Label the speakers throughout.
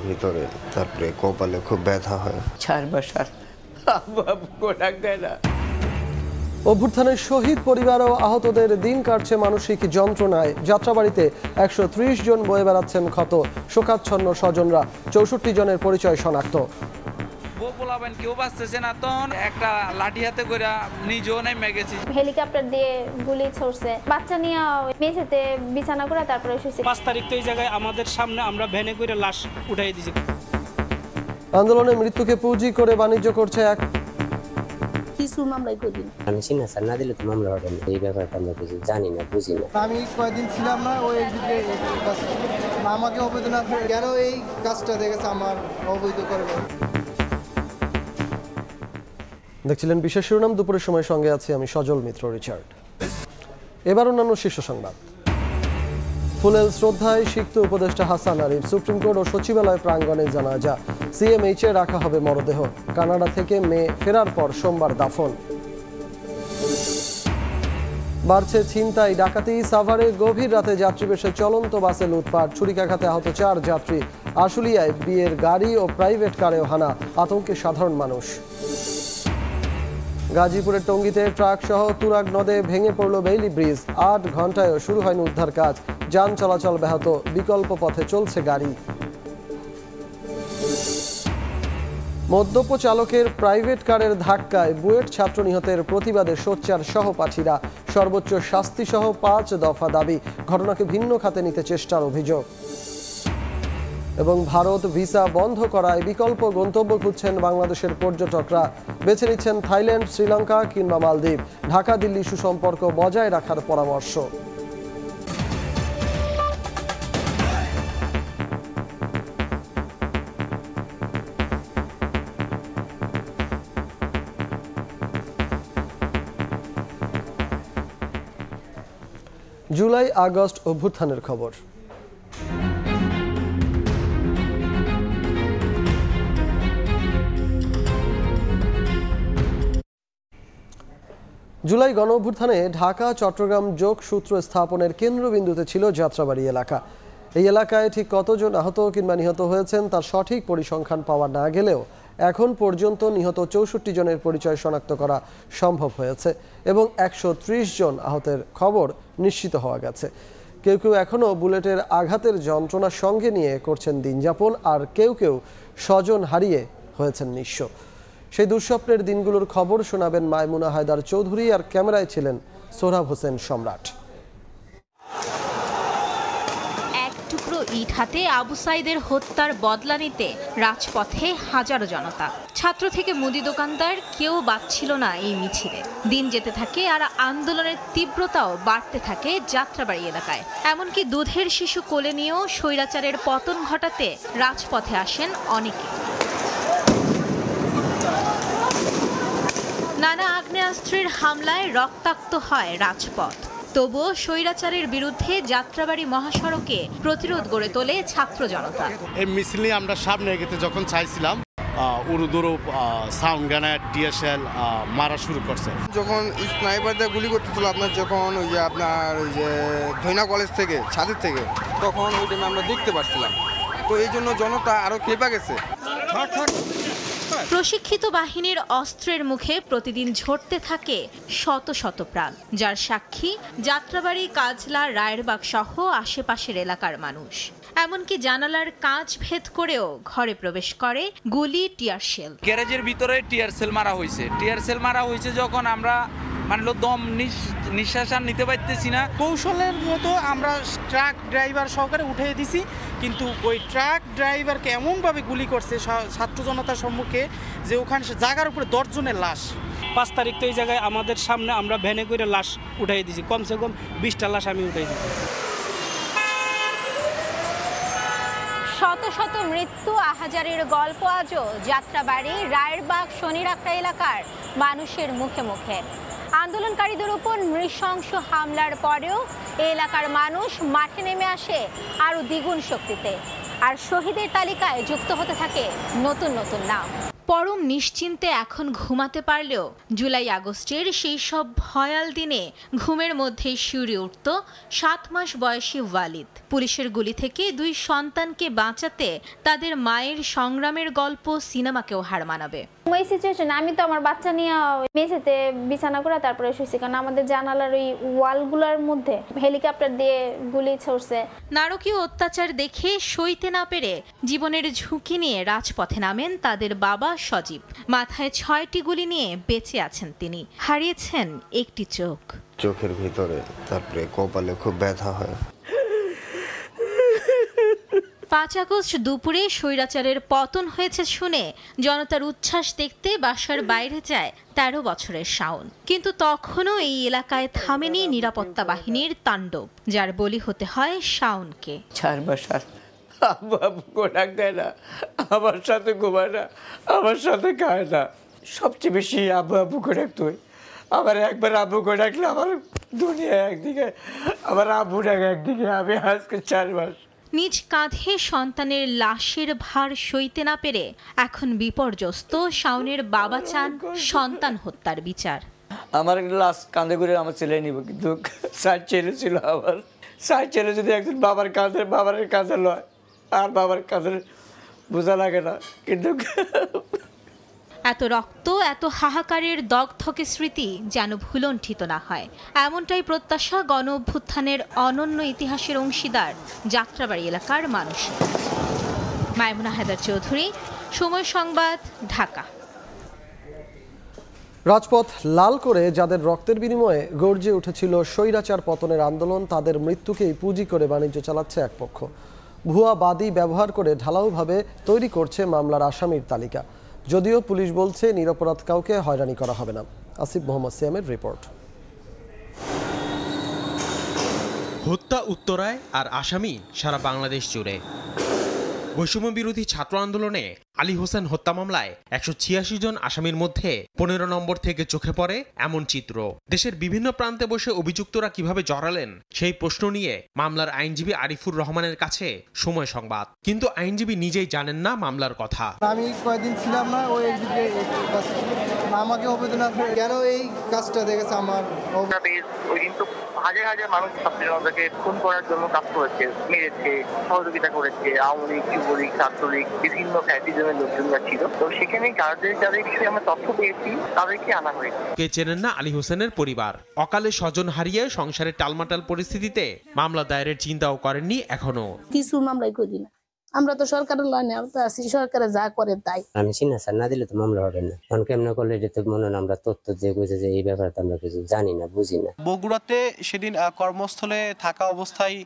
Speaker 1: ভিতরে, তারপরে কপালে খুব ব্যথা হয়।
Speaker 2: 4 বছর গোটাক দেয় না।
Speaker 3: অভ্যুত্থানের শহীদ পরিবার ও আহতদের দিন কাটছে মানসিক যন্ত্রণায়। যাত্রাবাড়িতে 130 জন বয়ে বেড়াচ্ছেন ক্ষত, শোকাচ্ছন্ন স্বজনরা। 64 জনের পরিচয় শনাক্ত।
Speaker 4: কেউ বাঁচতেছে না, তখন একটা লাঠি হাতে করে নিজেও নেমে গেছি।
Speaker 5: হেলিকপ্টার দিয়ে গুলি ছড়ছে, বাচ্চা নিয়ে মেঝেতে বিছানা করে তারপরে শুয়েছে।
Speaker 6: 5 তারিখ তো এই জায়গায় আমাদের সামনে আমরা ভ্যানে করে লাশ উঠাই দিয়েছি।
Speaker 3: আন্দোলনে মৃত্যুকে পুঁজি করে বাণিজ্য করছে এক
Speaker 7: কিছু মামলাই করি না।
Speaker 8: আমি সিগনেচার না দিলে তো মামলা হবে না। এই ব্যাপারটা আমরা কিছু জানি না, বুঝি না।
Speaker 9: আমি কয়েকদিন ছিলাম না, ওই আমাকে অবৈধ না কেন এই কাজটা দেখেছে আমার অবৈধ করে।
Speaker 3: দেখছিলেন বিশেষ শিরোনাম। দুপুরের সময় সঙ্গে আছি আমি সজল মিত্র রিচার্ড। এবার অন্যান্য শীর্ষ সংবাদ। ফুলেল শ্রদ্ধায় সিক্ত উপদেষ্টা হাসান আরিফ। সুপ্রিম কোর্ট ও সচিবালয় প্রাঙ্গণে জানাজা। সিএমএইচে রাখা হবে মরদেহ। কানাডা থেকে মেয়ে ফেরার পর সোমবার দাফন। বাড়ছে ছিনতাই ডাকাতি। সাভারে গভীর রাতে যাত্রীবেশে চলন্ত বাসে লুটপাট, ছুরিকাঘাতে আহত 4 যাত্রী। আশুলিয়ায় বিয়ের গাড়ি ও প্রাইভেট কারেও হানা, আতঙ্কে সাধারণ মানুষ। গাজীপুরের টঙ্গীতে ট্রাক সহ তুরাগ নদে ভেঙে পড়ল বেইলি ব্রিজ। 8 ঘন্টায়ও শুরু হয়নি উদ্ধার কাজ। যান চলাচল ব্যাহত, বিকল্প পথে চলছে গাড়ি। মদ্যপ চালকের প্রাইভেট কারের ধাক্কায় বুয়েট ছাত্র নিহতের প্রতিবাদে সোচ্চার সহপাঠীরা। সর্বোচ্চ শাস্তি সহ 5 দফা দাবি। ঘটনাকে ভিন্ন খাতে নিতে চেষ্টার অভিযোগ। এবং ভারত ভিসা বন্ধ করায় বিকল্প গন্তব্য খুঁজছেন বাংলাদেশের পর্যটকরা। বেছে নিচ্ছেন থাইল্যান্ড, শ্রীলঙ্কা কিংবা মালদ্বীপ। ঢাকা দিল্লি সুসম্পর্ক বজায় রাখার পরামর্শ। জুলাই আগস্ট অভ্যুত্থানের খবর। জুলাই গণ অভ্যুত্থানে ঢাকা চট্টগ্রাম যোগসূত্র স্থাপনের কেন্দ্রবিন্দুতে ছিল যাত্রাবাড়ি এলাকা। এই এলাকায় ঠিক কতজন আহত কিংবা নিহত হয়েছেন তার সঠিক পরিসংখ্যান পাওয়া না গেলেও এখন পর্যন্ত নিহত 64 জনের পরিচয় শনাক্ত করা সম্ভব হয়েছে এবং 130 জন আহতের খবর নিশ্চিত হওয়া গেছে। কেউ কেউ এখনও বুলেটের আঘাতের যন্ত্রণার সঙ্গে নিয়ে করছেন দিনযাপন, আর কেউ কেউ স্বজন হারিয়ে হয়েছেন নিঃস্ব। সেই দুঃস্বপ্নের দিনগুলোর খবর শোনাবেন মাইমুনা হায়দার চৌধুরী, আর ক্যামেরায় ছিলেন সোহরাব হোসেন সম্রাট।
Speaker 10: এক টুকরো ইট হাতে আবু সাইদের হত্যার বদলা নিতে রাজপথে হাজারো জনতা। ছাত্র থেকে মুদি দোকানদার কেউ বাদ ছিল না এই মিছিলে। দিন যেতে থাকে আর আন্দোলনের তীব্রতাও বাড়তে থাকে যাত্রাবাড়ি এলাকায়। এমনকি দুধের শিশু কোলে নিয়েও স্বৈরাচারের পতন ঘটাতে রাজপথে আসেন অনেকে। নানা আগ্নেয়াস্ত্রের হামলায় রক্তাক্ত হয় রাজপথ। তবুও স্বৈরাচারের বিরুদ্ধে যাত্রাবাড়ি মহাসড়কে প্রতিরোধ গড়ে তোলে ছাত্র জনতা।
Speaker 11: এই মিছিলে আমরা সামনে এগোতে যখন চাইছিলাম, উরুদুরু সাউন্ড গ্রেনেড ডিএসএল মারা শুরু করছে।
Speaker 9: যখন স্নাইপার দিয়ে গুলি করতেছিল আপনার, যখন ওই যে আপনার ওই যে ধৈনা কলেজ থেকে ছাদের থেকে, তখন ওই টাইমে আমরা দেখতে পাচ্ছিলাম। তো এই জন্য জনতা আরো খেপে গেছে।
Speaker 10: প্রশিক্ষিত বাহিনীর অস্ত্রের মুখে প্রতিদিন ঝরতে থাকে শত শত প্রাণ, যার সাক্ষী যাত্রাবাড়ি, কাজলা, রায়েরবাগ সহ আশেপাশের এলাকার মানুষ। এমনকি জানালার কাঁচ ভেদ করেও ঘরে প্রবেশ করে গুলি, টিয়ার শেল।
Speaker 4: গ্যারেজের ভিতরে টিয়ার সেল মারা হয়েছে। টিয়ার সেল মারা হয়েছে যখন আমরা দম নিঃশ্বাস আর নিতে পারতেছি না।
Speaker 6: কৌশলের মতো আমরা ট্রাক ড্রাইভার সহকারে উঠিয়ে দিছি, কিন্তু ওই ট্রাক ড্রাইভারকে এমনভাবে গুলি করছে ছাত্র জনতার সম্মুখে যে ওখানে জায়গার উপরে 10 জনের লাশ। 5 তারিখ তো এই জায়গায় আমাদের সামনে আমরা ভ্যানে করে লাশ উঠাই দিয়েছি। কমসে কম 20টা লাশ আমি উঠাই দিয়েছি।
Speaker 5: শত শত মৃত্যু, আহাজারির গল্প আজও যাত্রাবাড়ি, রায়েরবাগ, শনিরাখড়া এলাকার মানুষের মুখে মুখে। আন্দোলনকারীদের উপর নৃশংস হামলার পরেও এই এলাকার মানুষ মাঠে নেমে আসে আরও দ্বিগুণ শক্তিতে, আর শহীদের তালিকায় যুক্ত হতে থাকে নতুন নতুন নাম।
Speaker 10: পরম নিশ্চিন্তে এখন ঘুমাতে পারলেও জুলাই আগস্টের সেই সব ভয়াল দিনে ঘুমের মধ্যেই শিউরে উঠত 7 মাস বয়সী ওয়ালিদ। পুলিশের গুলি থেকে 2 সন্তানকে বাঁচাতে তাদের মায়ের সংগ্রামের গল্প সিনেমাকেও হার মানাবে।
Speaker 12: ওই সিচুয়েশনে আমি তো আমার বাচ্চা নিয়ে মেঝেতে বিছানা করে তারপরে শুয়েছি, কারণ আমাদের জানালার ওই ওয়ালগুলোর মধ্যে হেলিকপ্টার দিয়ে গুলি ছড়ছে।
Speaker 10: নারকীয় অত্যাচার দেখে সইতে না পেরে জীবনের ঝুঁকি নিয়ে রাজপথে নামেন তাদের বাবা সজীব। মাথায় 6টি গুলি নিয়ে বেঁচে আছেন তিনি, হারিয়েছেন একটি চোখ।
Speaker 1: চোখের ভিতরে, তারপরে কপালে খুব ব্যথা হয়।
Speaker 10: 5 আগস্ট দুপুরে স্বৈরাচারের পতন হয়েছে শুনে জনতার উচ্ছ্বাস দেখতে বাসার বাইরে যায় 13 বছরের শাওন। কিন্তু তখনও এই এলাকায় থামেনি নিরাপত্তা বাহিনীর তাণ্ডব, যার বলি হতে হয় শাওনকে।
Speaker 2: 4 মাস আব্বু আব্বু করে ডাক দেয় না, আমার সাথে ঘুমায় না, আমার সাথে খায় না। সবচেয়ে বেশি আব্বু আব্বু করে ডাকতো। আমার একবার আব্বু করে ডাকলে আমার দুনিয়া একদিকে, আমার আব্বু ডাকে একদিকে। আমি আজকে 4 মাস
Speaker 10: নিজ কাঁধে সন্তানের লাশের ভার সইতে না পেরে এখন বিপর্যস্ত শাওনের বাবা চান সন্তান হত্যার বিচার।
Speaker 2: আমার লাশ কাঁধে করে আমার ছেলে নিব, কিন্তু 4 ছেলে ছিল আমার। 4 ছেলে যদি একজন বাবার কাঁধে লয়, আর বাবার কাঁধে বোঝা লাগে না। কিন্তু
Speaker 10: এত রক্ত, এত হাহাকারের দগ্ধকে স্মৃতি যেন ভুলণ্ঠিত না হয়, এমনটাই প্রত্যাশা গণ অভ্যুত্থানের অনন্য ইতিহাসের অংশীদার যাত্রাবাড়ি এলাকার মানুষ। মাইমুনা হায়দার চৌধুরী, সময় সংবাদ, ঢাকা।
Speaker 3: রাজপথ লাল করে যাদের রক্তের বিনিময়ে গর্জে উঠেছিল স্বৈরাচার পতনের আন্দোলন, তাদের মৃত্যুকেই পুঁজি করে বাণিজ্য চালাচ্ছে এক পক্ষ। ভুয়া বাদী ব্যবহার করে ঢালাওভাবে তৈরি করছে মামলার আসামির তালিকা। যদিও পুলিশ বলছে নিরপরাধ কাউকে হয়রানি করা হবে না। আসিফ মোহাম্মদ সিয়ামের রিপোর্ট।
Speaker 13: হত্যা উত্তরায় আর আসামি সারা বাংলাদেশ জুড়ে। বৈষম্য বিরোধী ছাত্র আন্দোলনে আলী হোসেন হত্যা মামলায় 186 জন আসামির মধ্যে 15 নম্বর থেকে চোখে পড়ে এমন চিত্র। দেশের বিভিন্ন প্রান্তে বসে অভিযুক্তরা কিভাবে জড়ালেন সেই প্রশ্ন নিয়ে মামলার আইনজীবী আরিফুর রহমানের কাছে সময় সংবাদ। কিন্তু আইনজীবী নিজেই জানেন না মামলার কথা।
Speaker 14: আমি কয়েকদিন ছিলাম না, ওই আমাকে অবেদনা কেন এই কাজটা দেখেছে আমার
Speaker 15: ওই দিন তো হাজার হাজার মানুষ ছাত্রজনতাকে খুন করার জন্য কাজ করেছে, মেরেছে, সহযোগিতা করেছে। আওয়ামী লীগ, যুবলীগ, ছাত্রলীগ, বিভিন্ন ফ্যাসিজমের লোকজনরা ছিল। তো সেখানে যাদের বিষয়ে আমরা তথ্য পেয়েছি তাদেরকে আনা হয়েছে।
Speaker 13: কে চেনেন না আলী হোসেনের পরিবার। অকালে স্বজন হারিয়ে সংসারের টালমাটাল পরিস্থিতিতে মামলা দায়েরের চিন্তাও করেননি এখনো।
Speaker 7: কিছু মামলাই করি না, আমরা তো সরকারের লাইনে আছি, সরকারে যা করে তাই।
Speaker 8: আমি সিগনেচার না দিলে তো মামলা হবে না। কারণ কেমন করলে এটা তো মনে হয় আমরা তথ্য দিয়ে বুঝে যে এই ব্যাপারে আমরা কিছু জানি না, বুঝি না।
Speaker 16: বগুড়াতে সেদিন কর্মস্থলে থাকা অবস্থায়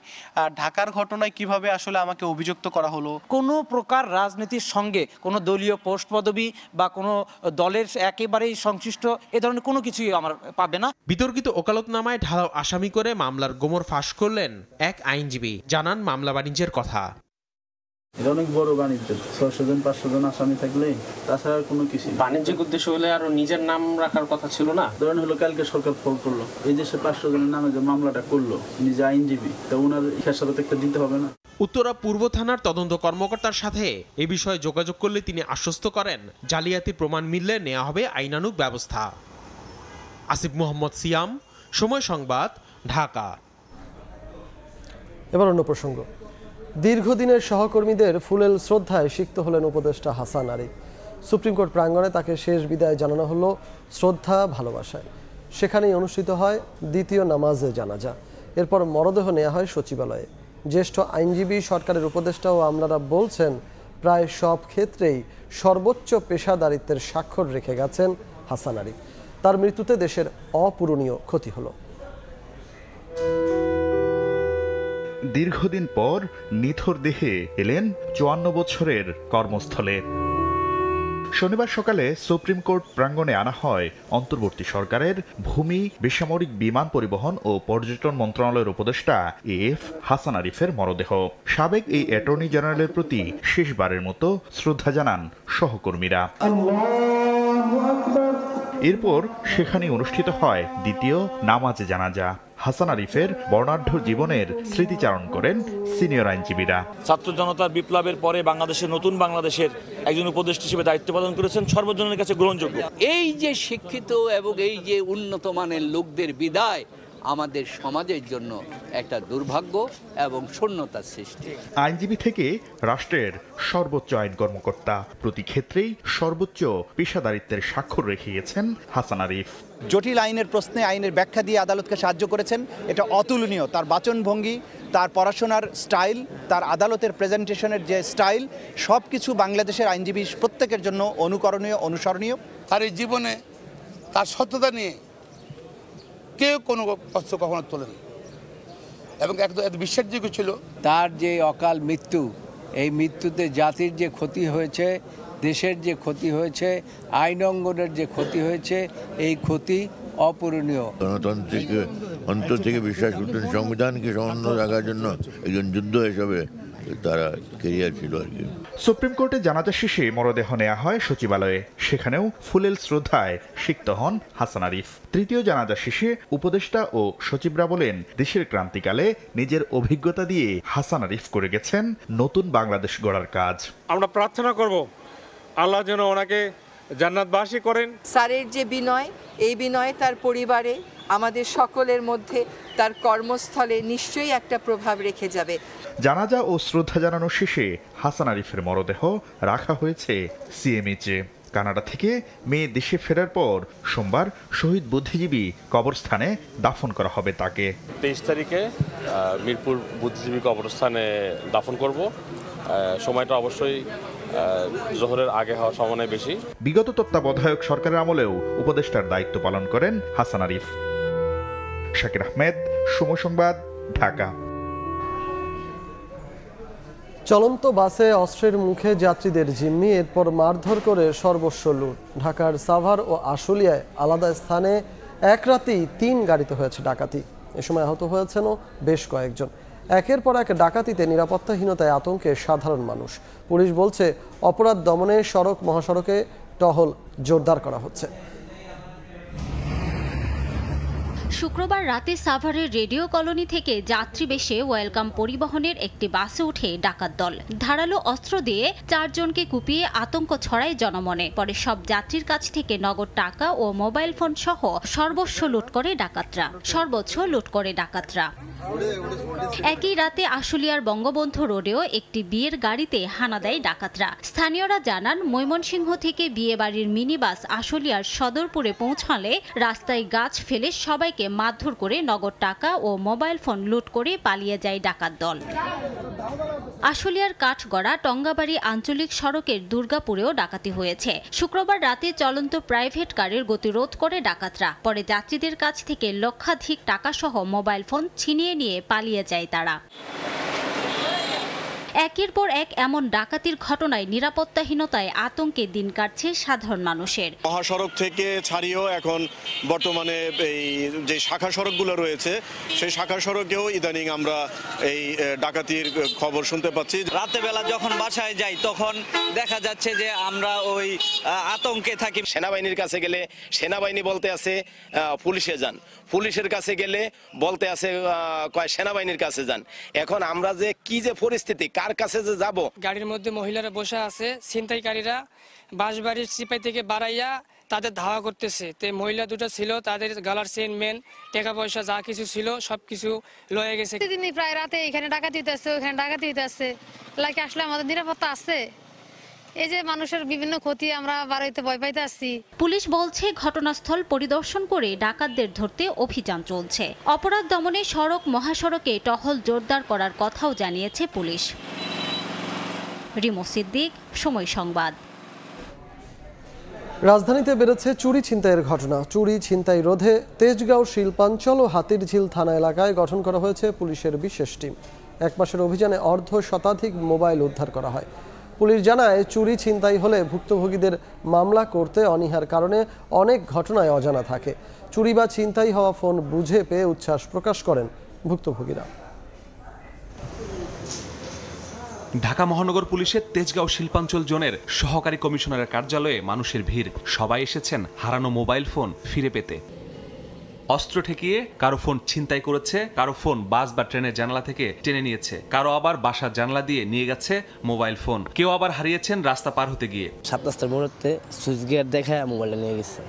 Speaker 16: ঢাকার ঘটনায় কিভাবে আসলে আমাকে অভিযুক্ত করা হলো।
Speaker 17: কোনো প্রকার রাজনীতির সঙ্গে কোনো দলীয় পোস্ট পদবি বা কোনো দলের একেবারেই সংশ্লিষ্ট এ ধরনের কোনো কিছুই আমার পাবে না।
Speaker 13: বিতর্কিত ওকালতনামায় ঢালাও আসামি করে মামলার গোমর ফাঁস করলেন এক আইনজীবী। জানান মামলা বাণিজ্যের কথা।
Speaker 18: এটা অনেক বড় বাণিজ্য, 600 জন 500 জন আসামি থাকলে তাছাড়া কোনো কিছু।
Speaker 19: বাণিজ্যিক উদ্দেশ্য হলে আরো নিজের নাম রাখার কথা ছিল না।
Speaker 18: ধরেন হলো কালকে সরকার ফোন করলো, এই যে সে 500 জনের নামে যে মামলাটা করলো, নিজে আইনজীবী, তা ওনার খেসারত একটা দিতে হবে না।
Speaker 13: উত্তরা পূর্ব থানার তদন্ত কর্মকর্তার সাথে এ বিষয়ে যোগাযোগ করলে তিনি আশ্বস্ত করেন জালিয়াতি প্রমাণ মিললে নেওয়া হবে আইনানুগ ব্যবস্থা। আসিফ মোহাম্মদ সিয়াম, সময় সংবাদ, ঢাকা।
Speaker 3: এবার অন্য প্রসঙ্গ। দীর্ঘদিনের সহকর্মীদের ফুলেল শ্রদ্ধায় সিক্ত হলেন উপদেষ্টা হাসান আরিফ। সুপ্রিম কোর্ট প্রাঙ্গণে তাকে শেষ বিদায় জানানো হলো শ্রদ্ধা ভালোবাসায়। সেখানেই অনুষ্ঠিত হয় দ্বিতীয় নামাজে জানাজা। এরপর মরদেহ নেওয়া হয় সচিবালয়ে। জ্যেষ্ঠ আইনজীবী, সরকারের উপদেষ্টা ও আমলারা বলছেন প্রায় সব ক্ষেত্রেই সর্বোচ্চ পেশাদারিত্বের স্বাক্ষর রেখে গেছেন হাসান আরিফ। তার মৃত্যুতে দেশের অপূরণীয় ক্ষতি হলো।
Speaker 20: দীর্ঘদিন পর নিথর দেহে এলেন 54 বছরের কর্মস্থলে। শনিবার সকালে সুপ্রিম কোর্ট প্রাঙ্গণে আনা হয় অন্তর্বর্তী সরকারের ভূমি, বেসামরিক বিমান পরিবহন ও পর্যটন মন্ত্রণালয়ের উপদেষ্টা এএফ হাসান আরিফের মরদেহ। সাবেক এই অ্যাটর্নি জেনারেলের প্রতি শেষবারের মতো শ্রদ্ধা জানান সহকর্মীরা। এরপর সেখানে অনুষ্ঠিত হয় দ্বিতীয় নামাজে জানাজা। হাসান আরিফের বর্ণাঢ্য জীবনের স্মৃতিচারণ করেন সিনিয়র আইনজীবীরা।
Speaker 21: ছাত্র জনতার বিপ্লবের পরে বাংলাদেশের নতুন বাংলাদেশের একজন উপদেষ্টা হিসেবে দায়িত্ব পালন করেছেন, সর্বজনের কাছে গ্রহণযোগ্য।
Speaker 22: এই যে শিক্ষিত এবং এই যে উন্নত মানের লোকদের বিদায় আমাদের সমাজের জন্য একটা দুর্ভাগ্য এবং শূন্যতার সৃষ্টি।
Speaker 20: আইনজীবী থেকে রাষ্ট্রের সর্বোচ্চ আইন কর্মকর্তা, প্রতি ক্ষেত্রেই সর্বোচ্চ পেশাদারিত্বের স্বাক্ষর রেখে গেছেন হাসান আরিফ।
Speaker 23: জটিল আইনের প্রশ্নে আইনের ব্যাখ্যা দিয়ে আদালতকে সাহায্য করেছেন, এটা অতুলনীয়। তার বাচনভঙ্গি, তার পড়াশোনার স্টাইল, তার আদালতের প্রেজেন্টেশনের যে স্টাইল, সব কিছু বাংলাদেশের আইনজীবী প্রত্যেকের জন্য অনুকরণীয়, অনুসরণীয়।
Speaker 24: তার এই জীবনে তার সত্যতা নিয়ে কেউ কোনো প্রশ্ন কখনো তোলেন এবং এত বিশ্বাসযোগ্য ছিল।
Speaker 22: তার যে অকাল মৃত্যু, এই মৃত্যুতে জাতির যে ক্ষতি হয়েছে, দেশের যে ক্ষতি হয়েছে, আইন অঙ্গনের যে ক্ষতি হয়েছে, এই ক্ষতি অপূরণীয়।
Speaker 25: গণতন্ত্রকে অন্তর থেকে বিশ্বাস করতেন, সংবিধানকে সমুন্নত রাখার জন্য একজন যুদ্ধ হিসাবে তারা কেরিয়ার ছিল আর কি।
Speaker 20: সুপ্রিম কোর্টে জানাজা শেষে মরদেহ নেওয়া হয় সচিবালয়ে, সেখানেও ফুলেল শ্রদ্ধায় সিক্ত হন হাসান আরিফ। তৃতীয় জানাজা শেষে উপদেষ্টা ও সচিবরা বলেন, দেশের ক্রান্তিকালে নিজের অভিজ্ঞতা দিয়ে হাসান আরিফ করে গেছেন নতুন বাংলাদেশ গড়ার কাজ।
Speaker 26: আমরা প্রার্থনা করব আল্লাহ যেন ওনাকে জান্নাতবাসী করেন।
Speaker 27: স্যারের যে বিনয়, এই বিনয় তার পরিবারে, আমাদের সকলের মধ্যে, তার কর্মস্থলে নিশ্চয়ই একটা প্রভাব রেখে যাবে।
Speaker 20: জানাজা ও শ্রদ্ধা জানানো শেষে হাসান আরিফের মরদেহ রাখা হয়েছে সিএমএইচে। কানাডা থেকে মেয়ে দেশে ফেরার পর সোমবার শহীদ বুদ্ধিজীবী কবরস্থানে দাফন করা হবে তাকে।
Speaker 19: 23 তারিখে মিরপুর বুদ্ধিজীবী কবরস্থানে দাফন করব। সময়টা অবশ্যই জোহরের আগে হওয়ার সম্ভাবনা বেশি।
Speaker 20: বিগত তত্ত্বাবধায়ক সরকারের আমলেও উপদেষ্টার দায়িত্ব পালন করেন হাসান আরিফ। শাকির আহমেদ, সময় সংবাদ, ঢাকা।
Speaker 3: চলন্ত বাসে অস্ত্রের মুখে যাত্রীদের জিম্মি, এরপর মারধর করে সর্বস্ব লুট। ঢাকার সাভার ও আশুলিয়ায় আলাদা স্থানে এক রাতেই 3 গাড়িতে হয়েছে ডাকাতি। এ সময় আহত হয়েছেনও বেশ কয়েকজন। একের পর এক ডাকাতিতে নিরাপত্তাহীনতায় আতঙ্কে সাধারণ মানুষ। পুলিশ বলছে, অপরাধ দমনে সড়ক মহাসড়কে টহল জোরদার করা হচ্ছে।
Speaker 10: শুক্রবার রাতে সাভারের রেডিও কলোনি থেকে যাত্রী বেশে ওয়েলকাম পরিবহনের একটি বাসে উঠে ডাকাত দল ধারালো অস্ত্র দিয়ে 4 জনকে কুপিয়ে আতঙ্ক ছড়ায় জনমনে। পরে সব যাত্রীর কাছ থেকে নগদ টাকা ও মোবাইল ফোন সহ সর্বস্ব লুট করে ডাকাতরা। একই রাতে আশুলিয়ার বঙ্গবন্ধু রোডেও একটি বিয়ের গাড়িতে হানা দেয় ডাকাতরা। স্থানীয়রা জানান, ময়মনসিংহ থেকে বিয়ে বাড়ির মিনি বাস আশুলিয়ার সদরপুরে পৌঁছালে রাস্তায় গাছ ফেলে সবাইকে মারধর করে নগদ টাকা ও মোবাইল ফোন লুট করে পালিয়ে যায় ডাকাত দল। আশুলিয়ার কাঠগড়া টঙ্গাবাড়ি আঞ্চলিক সড়কের দুর্গাপুরেও ডাকাতি হয়েছে। শুক্রবার রাতে চলন্ত প্রাইভেট কারের গতিরোধ করে ডাকাতরা। পরে যাত্রীদের কাছ থেকে লক্ষাধিক টাকা সহ মোবাইল ফোন ছিনিয়ে নিয়ে পালিয়ে যায় তারা। একের পর এক এমন ডাকাতির ঘটনায় নিরাপত্তাহীনতায় আতঙ্কে দিন কাটছে সাধারণ মানুষের।
Speaker 28: মহাসড়ক থেকে ছাড়িয়েও এখন বর্তমানে এই যে শাখা সড়কগুলো রয়েছে, সেই শাখা সড়কেও ইদানিং আমরা এই ডাকাতির খবর শুনতে পাচ্ছি।
Speaker 29: রাতে বেলা যখন বাসায় যাই তখন দেখা যাচ্ছে যে আমরা ওই আতঙ্কে থাকি।
Speaker 30: সেনাবাহিনীর কাছে গেলে সেনাবাহিনী বলতে আছে পুলিশে যান, পুলিশের কাছে গেলে বলতে আছে কয় সেনাবাহিনীর কাছে যান। এখন আমরা যে কি যে পরিস্থিতি, কার কাছে যে যাব।
Speaker 31: গাড়ির মধ্যে মহিলারা বসে আছে, ছিনতাইকারীরা বাঁশবাড়ির সিপাই থেকে বাড়াইয়া তাদের ধাওয়া করতেছে। তো মহিলা দুটো ছিল, তাদের গলার চেন মেন টাকা পয়সা যা কিছু ছিল সবকিছু লয়ে গেছে।
Speaker 32: প্রতিদিনই প্রায় রাতে এখানে ডাকাতি হইতেছে, ওখানে ডাকাতি হইতেছে। লাগে আসলে আমাদের নিরাপত্তা আছে? এই যে মানুষের বিভিন্ন ক্ষতি, আমরা বাড়িতে ভয় পাইতে আসছি।
Speaker 10: পুলিশ বলছে, ঘটনাস্থল পরিদর্শন করে ডাকাতদের ধরতে অভিযান চলছে। অপরাধ দমনে সড়ক মহাসড়কে টহল জোরদার করার কথাও জানিয়েছে পুলিশ। রিমো সিদ্দিক, সময় সংবাদ।
Speaker 3: রাজধানীতে বেড়েছে চুরি ছিনতাইয়ের ঘটনা। চুরি ছিনতাই রোধে তেজগাঁও শিল্পাঞ্চল ও হাতিরঝিল থানা এলাকায় গঠন করা হয়েছে পুলিশের বিশেষ টিম। 1 মাসের অভিযানে 1/2 শতাধিক মোবাইল উদ্ধার করা হয়। পুলিশ জানায়, চুরি ছিনতাই হলে ভুক্তভোগীদের মামলা করতে অনীহার কারণে অনেক ঘটনায় অজানা থাকে। চুরি বা ছিনতাই হওয়া ফোন বুঝে পেয়ে উচ্ছ্বাস প্রকাশ করেন ভুক্তভোগীরা।
Speaker 33: ঢাকা মহানগর পুলিশের তেজগাঁও শিল্পাঞ্চল জোনের সহকারী কমিশনারের কার্যালয়ে মানুষের ভিড়। সবাই এসেছেন হারানো মোবাইল ফোন ফিরে পেতে। অস্ত্র ঠেকিয়ে কারো ফোন ছিনতাই করেছে, কারো ফোন বাস বা ট্রেনের জানালা থেকে টেনে নিয়েছে, কারো আবার বাসার জানালা দিয়ে নিয়ে গেছে মোবাইল ফোন, কেউ আবার হারিয়েছেন রাস্তা পার হতে গিয়ে।
Speaker 1: 7 রাস্তার মোড়তে সুইচ গিয়ার দেখে মোবাইলটা নিয়ে গেছে।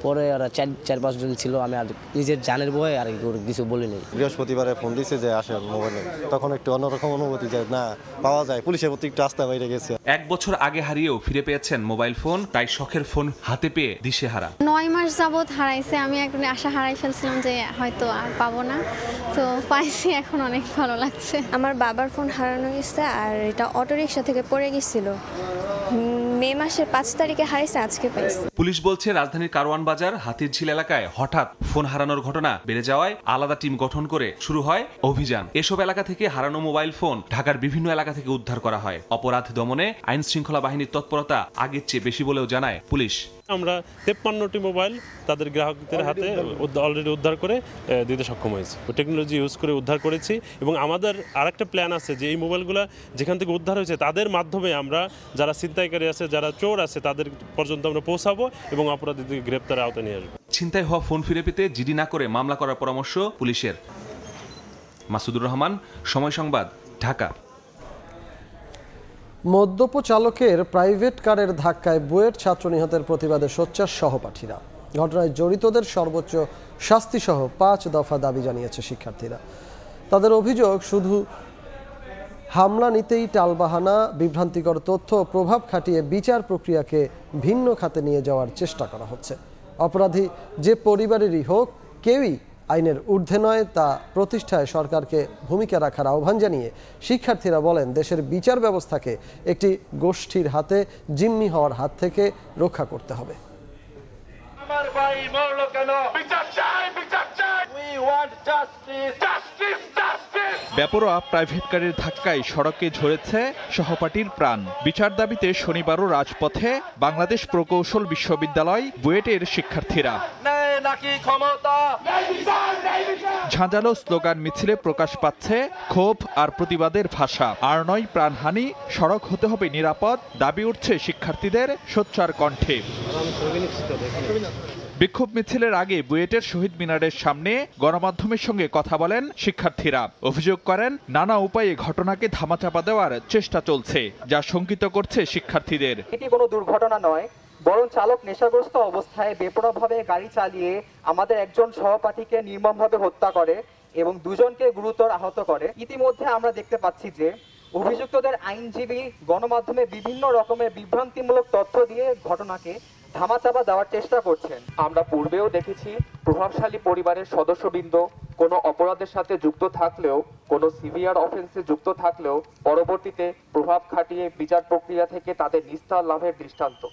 Speaker 1: পরে ওরা 4-5 জন ছিল, আমি আর নিজের জানের ভয়ে আর কিছু বলিনি।
Speaker 2: বৃহস্পতিবারে ফোন দিছে যে আসে মোবাইলে, তখন একটু অন্যরকম অনুভূতি, যে না পাওয়া যায়, পুলিশের প্রতি একটু আস্থা বাইরে গেছে।
Speaker 33: 1 বছর আগে হারিয়েও ফিরে পেয়েছেন মোবাইল ফোন, তাই শখের ফোন হাতে পেয়ে দিশেহারা।
Speaker 4: 9 মাস যাবত হারাইছে, আমি একটু আশা হারাই ফেলছিলাম যে হয়তো আর পাবো না, তো পাইছি, এখন অনেক ভালো লাগছে।
Speaker 5: আমার বাবার ফোন হারানো গেছে, আর এটা অটোরিকশা থেকে পড়ে গেছিল। মে মাসের 5 তারিখে হারাইছে, আজকে পাইছি।
Speaker 33: পুলিশ বলছে রাজধানীর কারওয়ান বাজার হাতিরঝিল এলাকায় হঠাৎ ফোন হারানোর ঘটনা বেড়ে যাওয়ায় আলাদা টিম গঠন করে শুরু হয় অভিযান। এসব এলাকা থেকে হারানো মোবাইল ফোন ঢাকার বিভিন্ন এলাকা থেকে উদ্ধার করা হয়। অপরাধ দমনে আইন শৃঙ্খলা বাহিনীর তৎপরতা আগের চেয়ে বেশি বলেও জানায় পুলিশ।
Speaker 6: আমরা 53টি মোবাইল তাদের গ্রাহকদের হাতে অলরেডি উদ্ধার করে দিতে সক্ষম হয়েছি। টেকনোলজি ইউজ করে উদ্ধার করেছি, এবং আমাদের আরেকটা প্ল্যান আছে যে এই মোবাইলগুলো যেখান থেকে উদ্ধার হয়েছে তাদের মাধ্যমে আমরা যারা ছিনতাইকারী আছে, যারা চোর আছে, তাদের পর্যন্ত আমরা পৌঁছাবো এবং অপরাধীদের গ্রেপ্তারের আওতায় নিয়ে আসবো।
Speaker 33: ছিনতাই হওয়া ফোন ফিরে পেতে জিডি না করে মামলা করার পরামর্শ পুলিশের। মাসুদুর রহমান, সময় সংবাদ, ঢাকা।
Speaker 3: মদ্যপ চালকের প্রাইভেট কারের ধাক্কায় বুয়েট ছাত্র নিহতের প্রতিবাদে সোচ্চার সহপাঠীরা। ঘটনায় জড়িতদের সর্বোচ্চ শাস্তিসহ 5 দফা দাবি জানিয়েছে শিক্ষার্থীরা। তাদের অভিযোগ, শুধু হামলা নিতেই টালবাহানা, বিভ্রান্তিকর তথ্য ও প্রভাব খাটিয়ে বিচার প্রক্রিয়াকে ভিন্ন খাতে নিয়ে যাওয়ার চেষ্টা করা হচ্ছে। অপরাধী যে পরিবারেরই হোক, কেউই আইনের ঊর্ধ্বে নয়, তা প্রতিষ্ঠায় সরকারকে ভূমিকা রাখার আহ্বান জানিয়ে শিক্ষার্থীরা বলেন, দেশের বিচার ব্যবস্থাকে একটি গোষ্ঠীর হাতে জিম্মি হওয়ার হাত থেকে রক্ষা করতে হবে।
Speaker 7: আমার ভাই মরল কেন? বিচার চাই, বিচার চাই। We want justice, justice, justice.
Speaker 20: বেপরোয়া প্রাইভেট কারের ধাক্কায় সড়কে ঝরেছে সহপাঠীর প্রাণ। বিচার দাবিতে শনিবারও রাজপথে বাংলাদেশ প্রকৌশল বিশ্ববিদ্যালয় বুয়েটের শিক্ষার্থীরা। ঝাঁঝালো স্লোগান মিছিলে প্রকাশ পাচ্ছে ক্ষোভ আর প্রতিবাদের ভাষা। আর নয় প্রাণহানি, সড়ক হতে হবে নিরাপদ, দাবি উঠছে শিক্ষার্থীদের সোচ্চার কণ্ঠে। বিক্ষোভ মিছিলের আগে বুয়েটের শহীদ মিনারের সামনে গণমাধ্যমের সঙ্গে কথা বলেন শিক্ষার্থীরা। অভিযোগ করেন, নানা উপায়ে ঘটনাকে ধামাচাপা দেওয়ার চেষ্টা চলছে, যা শঙ্কিত করছে শিক্ষার্থীদের।
Speaker 8: এটি কোনো দুর্ঘটনা নয়, বরং চালক নেশাগ্রস্ত অবস্থায় বেপরোয়াভাবে গাড়ি চালিয়ে আমাদের একজন সহপাঠীকে নির্মমভাবে হত্যা করে এবং 2 জনকে গুরুতর আহত করে। ইতিমধ্যে আমরা দেখতে পাচ্ছি যে অভিযুক্তদের আইনজীবী গণমাধ্যমে বিভিন্ন রকমের বিভ্রান্তিমূলক তথ্য দিয়ে ঘটনাকে ধামাচাপা দেওয়ার চেষ্টা করছেন। আমরা পূর্বেও দেখেছি প্রভাবশালী পরিবারের সদস্যবৃন্দ কোনো অপরাধের সাথে যুক্ত থাকলেও, কোনো সিভিয়ার অফেন্সে যুক্ত থাকলেও পরবর্তীতে প্রভাব খাটিয়ে বিচার প্রক্রিয়া থেকে তাদের নিস্তার লাভের দৃষ্টান্ত।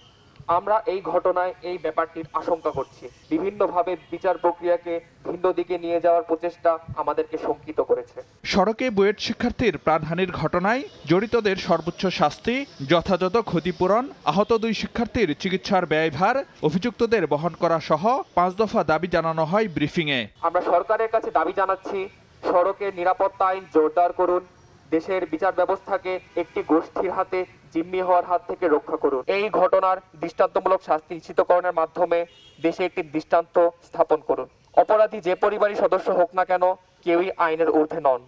Speaker 8: আমরা এই ঘটনায় এই ব্যাপারটির আশঙ্কা করছি। বিভিন্নভাবে বিচার প্রক্রিয়াকে ভিন্ন দিকে নিয়ে যাওয়ার প্রচেষ্টা আমাদেরকে শঙ্কিত করেছে।
Speaker 20: সড়কে বুয়েট শিক্ষার্থীর প্রাণহানির ঘটনায় জড়িতদের সর্বোচ্চ শাস্তি, যথাযথ ক্ষতিপূরণ, আহত 2 শিক্ষার্থীর চিকিৎসার ব্যয়ভার অভিযুক্তদের বহন করা সহ 5 দফা দাবি জানানো হয় ব্রিফিংয়ে।
Speaker 8: আমরা সরকারের কাছে দাবি জানাচ্ছি, সড়কের নিরাপত্তা আইন জোরদার করুন, দেশের বিচার ব্যবস্থাকে একটি গোষ্ঠীর হাতে জিম্মি হওয়ার হাত থেকে রক্ষা করুন। এই ঘটনার দৃষ্টান্তমূলক শাস্তি নিশ্চিতকরণের মাধ্যমে দেশে একটি দৃষ্টান্ত স্থাপন করুন। অপরাধী যে পরিবারের সদস্য হোক না কেন, কেউই আইনের ঊর্ধ্বে নন।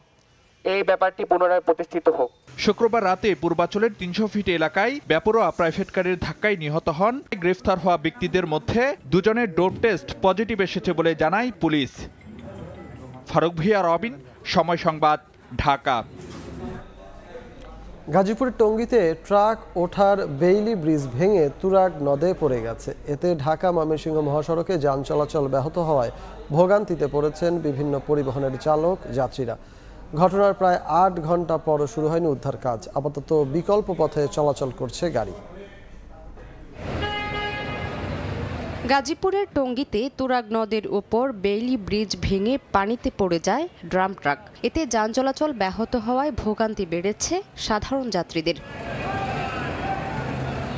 Speaker 8: এই ব্যাপারটি পুনরায় প্রতিষ্ঠিত হোক।
Speaker 20: শুক্রবার রাতে পূর্বাচলের 300 ফিট এলাকায় বেপরোয়া প্রাইভেট কারের ধাক্কায় নিহত হন গ্রেফতার হওয়া ব্যক্তিদের মধ্যে 2 জনের ডোপ টেস্ট পজিটিভ এসেছে বলে জানায় পুলিশ। ফারুক ভিয়া, রবিন, সময় সংবাদ, ঢাকা।
Speaker 3: গাজীপুরের টঙ্গীতে ট্রাক ওঠার বেইলি ব্রিজ ভেঙে তুরাগ নদে পড়ে গেছে। এতে ঢাকা ময়মনসিংহ মহাসড়কে যান চলাচল ব্যাহত হওয়ায় ভোগান্তিতে পড়েছেন বিভিন্ন পরিবহনের চালক, যাত্রীরা। ঘটনার প্রায় 8 ঘন্টা পরও শুরু হয়নি উদ্ধার কাজ। আপাতত বিকল্প পথে চলাচল করছে গাড়ি।
Speaker 9: গাজীপুরের টঙ্গীতে তুরাগ নদের ওপর বেইলি ব্রিজ ভেঙে পানিতে পড়ে যায় ড্রাম ট্রাক। এতে যান চলাচল ব্যাহত হওয়ায় ভোগান্তি বেড়েছে সাধারণ যাত্রীদের।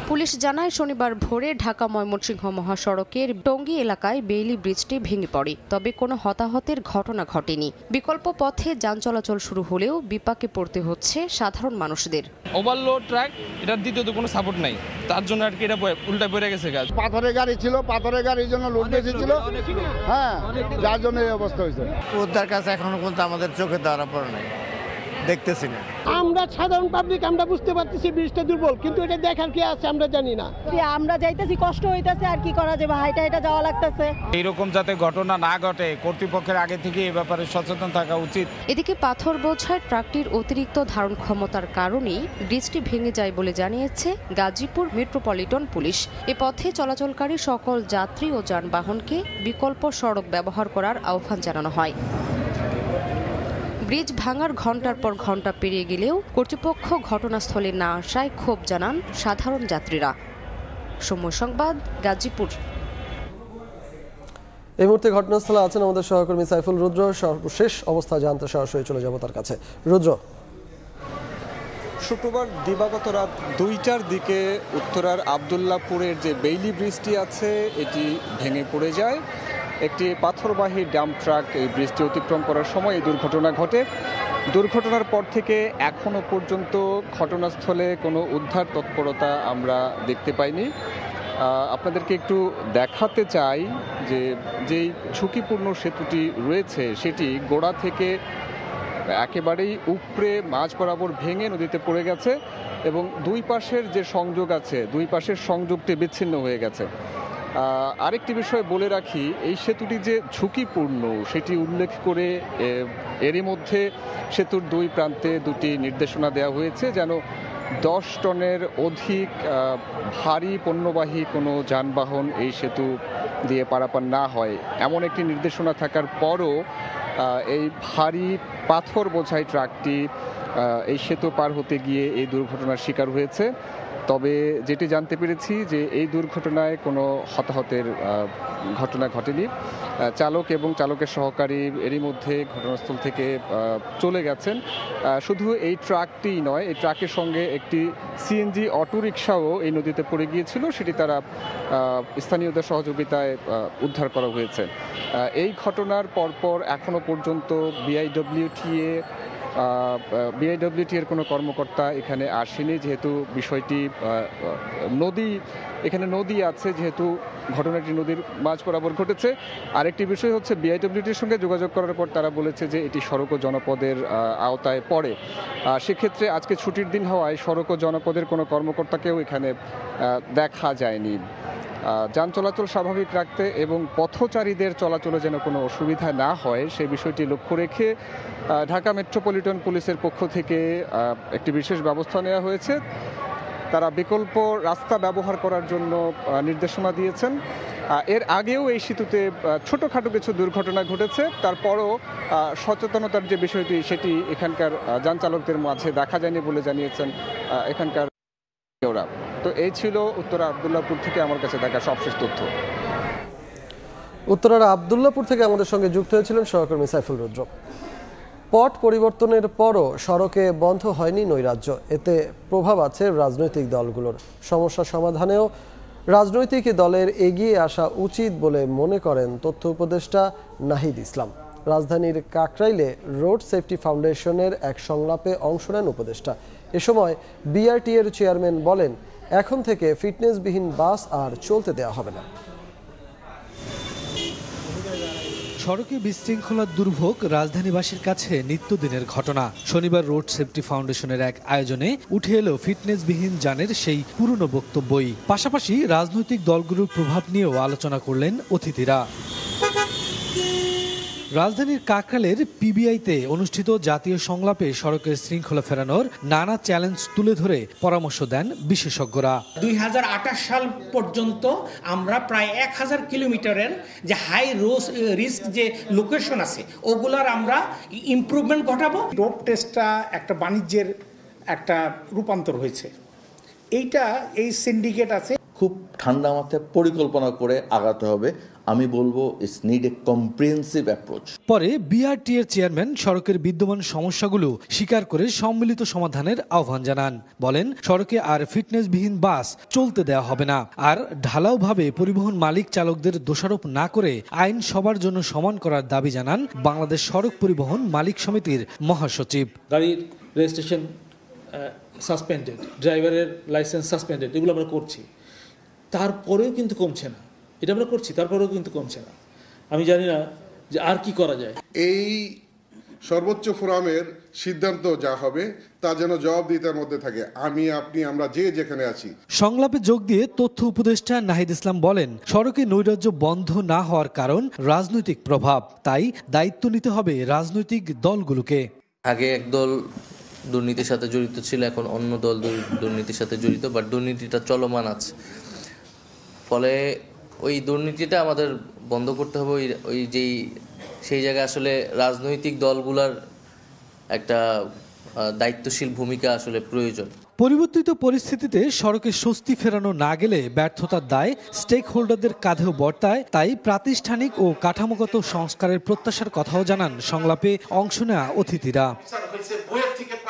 Speaker 9: পুলিশ জানায় শনিবার ভোরে ঢাকা ময়মনসিংহ মহাসড়কের টঙ্গী এলাকায় বেইলি ব্রিজটি ভেঙে পড়ে, তবে কোনো হতাহতের ঘটনা ঘটেনি। বিকল্প পথে যান চলাচল শুরু হলেও বিপাকে পড়তে হচ্ছে সাধারণ মানুষদের।
Speaker 11: ওভারলোড ট্রাক, এটার দ্বিতীয়ত কোনো সাপোর্ট নাই, তার জন্য আর কি এটা উল্টা পড়ে গেছে। গাছ
Speaker 12: পাথরের গাড়ি ছিল, পাথরের গাড়ির জন্য লোড বেশি ছিল, হ্যাঁ, যার জন্য এই অবস্থা হয়েছে।
Speaker 13: উদ্ধার কাছে এখনো পর্যন্ত আমাদের চোখে ধরা পড়ে নাই, দেখতেছি না।
Speaker 14: আমরা সাধারণ পাবলিক আমরা বুঝতে পারতেছি ব্রিজটা দুর্বল, কিন্তু এটা দেখার কি আছে আমরা জানি না।
Speaker 15: আমরা যাইতেছি, কষ্ট হইতেছে, আর কি করা যাবে, হাইটা যাওয়া লাগতেছে।
Speaker 13: এইরকম যাতে ঘটনা না ঘটে কর্তৃপক্ষের আগে থেকে এই ব্যাপারে সচেতন থাকা উচিত।
Speaker 9: এদিকে পাথর বোঝায় ট্রাকটির অতিরিক্ত ধারণ ক্ষমতার কারণেই ব্রিজটি ভেঙে যায় বলে জানিয়েছে গাজীপুর মেট্রোপলিটন পুলিশ। এ পথে চলাচলকারী সকল যাত্রী ও যানবাহনকে বিকল্প সড়ক ব্যবহার করার আহ্বান জানানো হয়। ব্রিজ ভাঙার ঘণ্টার পর ঘণ্টা পেরিয়ে গেলেও কর্তৃপক্ষ ঘটনাস্থলে না আসায় ক্ষোভ জানান সাধারণ যাত্রীরা। সময় সংবাদ, গাজীপুর।
Speaker 3: এই মুহূর্তে ঘটনাস্থলে আছেন আমাদের সহকর্মী সাইফুল রুদ্র। সর্বশেষ অবস্থা জানতে সরাসরি চলে যাব তার কাছে। রুদ্র,
Speaker 16: শুক্রবার দিবাগত রাত 2টার দিকে উত্তরার আবদুল্লাপুরের যে বেইলি ব্রিজটি আছে এটি ভেঙে পড়ে যায়। একটি পাথরবাহী ডাম্প ট্রাক এই ব্রিজটি অতিক্রম করার সময় এই দুর্ঘটনা ঘটে। দুর্ঘটনার পর থেকে এখনও পর্যন্ত ঘটনাস্থলে কোনো উদ্ধার তৎপরতা আমরা দেখতে পাইনি। আপনাদেরকে একটু দেখাতে চাই যে যেই ঝুঁকিপূর্ণ সেতুটি রয়েছে সেটি গোড়া থেকে একেবারেই উপরে মাঝ বরাবর ভেঙে নদীতে পড়ে গেছে এবং দুই পাশের যে সংযোগ আছে, দুই পাশের সংযোগটি বিচ্ছিন্ন হয়ে গেছে। আরেকটি বিষয় বলে রাখি, এই সেতুটি যে ঝুঁকিপূর্ণ সেটি উল্লেখ করে এরই মধ্যে সেতুর দুই প্রান্তে দুটি নির্দেশনা দেওয়া হয়েছে যেন 10 টনের অধিক ভারী পণ্যবাহী কোনো যানবাহন এই সেতু দিয়ে পারাপার না হয়, এমন একটি নির্দেশনা থাকার পরও এই ভারী পাথর বোঝাই ট্রাকটি এই সেতু পার হতে গিয়ে এই দুর্ঘটনার শিকার হয়েছে। তবে যেটি জানতে পেরেছি যে এই দুর্ঘটনায় কোনো হতাহতের ঘটনা ঘটেনি। চালক এবং চালকের সহকারী এরই মধ্যে ঘটনাস্থল থেকে চলে গেছেন। শুধু এই ট্রাকটি নয়, এই ট্রাকের সঙ্গে একটি সিএনজি অটোরিকশাও এই নদীতে পড়ে গিয়েছিল, সেটি তারা স্থানীয়দের সহযোগিতায় উদ্ধার করা হয়েছে। এই ঘটনার পরপর এখনও পর্যন্ত বিআইডব্লিউটি এর কোনো কর্মকর্তা এখানে আসেনি, যেহেতু বিষয়টি এখানে নদী আছে, যেহেতু ঘটনাটি নদীর মাঝ বরাবর ঘটেছে। আরেকটি বিষয় হচ্ছে বিআইডব্লিউটির সঙ্গে যোগাযোগ করার পর তারা বলেছে যে এটি সড়ক ও জনপদের আওতায় পড়ে। সেক্ষেত্রে আজকে ছুটির দিন হওয়ায় সড়ক ও জনপদের কোনো কর্মকর্তাকেও এখানে দেখা যায়নি। যান চলাচল স্বাভাবিক রাখতে এবং পথচারীদের চলাচলে যেন কোনো অসুবিধা না হয় সেই বিষয়টি লক্ষ্য রেখে ঢাকা মেট্রোপলিটন পুলিশের পক্ষ থেকে একটি বিশেষ ব্যবস্থা নেওয়া হয়েছে। তারা বিকল্প রাস্তা ব্যবহার করার জন্য নির্দেশনা দিয়েছেন। এর আগেও এই সেতুতে ছোটোখাটো কিছু দুর্ঘটনা ঘটেছে, তারপরও সচেতনতার যে বিষয়টি সেটি এখানকার যান চালকদের মাঝে দেখা যায়নি বলে জানিয়েছেন এখানকার। তো এই ছিল উত্তরা আবদুল্লাপুর থেকে আমার কাছে দেখা সবশেষ তথ্য।
Speaker 3: উত্তরার আবদুল্লাপুর থেকে আমাদের সঙ্গে যুক্ত হয়েছিলেন সহকর্মী সাইফুল রুদ্র। পট পরিবর্তনের পরও সড়কে বন্ধ হয়নি নৈরাজ্য, এতে প্রভাব আছে রাজনৈতিক দলগুলোর। সমস্যা সমাধানেও রাজনৈতিক দলের এগিয়ে আসা উচিত বলে মনে করেন তথ্য উপদেষ্টা নাহিদ ইসলাম। রাজধানীর কাকরাইলে রোড সেফটি ফাউন্ডেশনের এক সংলাপে অংশ নেন উপদেষ্টা। এ সময় বিআরটি এর চেয়ারম্যান বলেন, এখন থেকে ফিটনেসবিহীন বাস আর চলতে দেওয়া হবে না।
Speaker 17: সড়কে বিশৃঙ্খলার দুর্ভোগ রাজধানীবাসীর কাছে নিত্যদিনের ঘটনা। শনিবার রোড সেফটি ফাউন্ডেশনের এক আয়োজনে উঠে এলো ফিটনেসবিহীন যানের সেই পুরনো বক্তব্যই। পাশাপাশি রাজনৈতিক দলগুলোর প্রভাব নিয়েও আলোচনা করলেন অতিথিরা। রাজধানীর কাকরাইলের পিবিআইতে অনুষ্ঠিত জাতীয় সংলাপে সড়কের শৃঙ্খলা ফেরানোর নানা চ্যালেঞ্জ তুলে ধরে পরামর্শ দেন বিশেষজ্ঞরা।
Speaker 18: 2028 সাল পর্যন্ত আমরা প্রায় 1000 কিলোমিটারের যে হাই রিস্ক যে লোকেশন আছে ওগুলার আমরা ইমপ্রুভমেন্ট ঘটাবো।
Speaker 21: রোড টেস্টটা একটা বাণিজ্যের একটা রূপান্তর হয়েছে। এই সিন্ডিকেট আছে,
Speaker 22: খুব ঠান্ডা মাথায় পরিকল্পনা করে আগাতে হবে।
Speaker 10: আমি বলবো it's need a comprehensive approach.
Speaker 17: পরে বিআরটি এর চেয়ারম্যান সড়কের বিদ্যমান সমস্যাগুলো স্বীকার করে সম্মিলিত সমাধানের আহ্বান জানান। বলেন, সড়কে আর ফিটনেসবিহীন বাস চলতে দেওয়া হবে না। আর ঢালাওভাবে পরিবহন মালিক চালকদের দোষারোপ না করে আইন সবার জন্য সমান করার দাবি জানান বাংলাদেশ সড়ক পরিবহন মালিক সমিতির মহাসচিব।
Speaker 19: গাড়ির রেজিস্ট্রেশন সাসপেন্ডেড, ড্রাইভারের লাইসেন্স সাসপেন্ডেড, এগুলো আমরা করছি, তারপরেও কিন্তু কমছে না। এটা আমরা করছি, তারপরেও কিন্তু কমছে না। আমি জানি না যে আর কি করা যায়।
Speaker 22: এই সর্বোচ্চ ফোরামের সিদ্ধান্ত যা হবে তা যেন জবাবদিহিতার মধ্যে থাকে। আমি, আপনি, আমরা যে যেখানে আছি।
Speaker 17: সংলাপে যোগ দিয়ে তথ্য উপদেষ্টা নাহিদ ইসলাম বলেন, সড়কে নৈরাজ্য বন্ধ না হওয়ার কারণ রাজনৈতিক প্রভাব, তাই দায়িত্ব নিতে হবে রাজনৈতিক দলগুলোকে।
Speaker 23: আগে একদল দুর্নীতির সাথে জড়িত ছিল, এখন অন্য দল দুর্নীতির সাথে জড়িত, বাট দুর্নীতিটা চলমান আছে। ফলে ওই দুর্নীতিটা আমাদের বন্ধ করতে হবে। ওই সেই জায়গায় আসলে রাজনৈতিক দলগুলোর একটা দায়িত্বশীল ভূমিকা আসলে প্রয়োজন।
Speaker 17: পরিবর্তিত পরিস্থিতিতে সড়কে স্বস্তি ফেরানো না গেলে ব্যর্থতার দায় স্টেক হোল্ডারদের কাঁধেও বর্তায়। তাই প্রাতিষ্ঠানিক ও কাঠামোগত সংস্কারের প্রত্যাশার কথাও জানান সংলাপে অংশ নেওয়া অতিথিরা।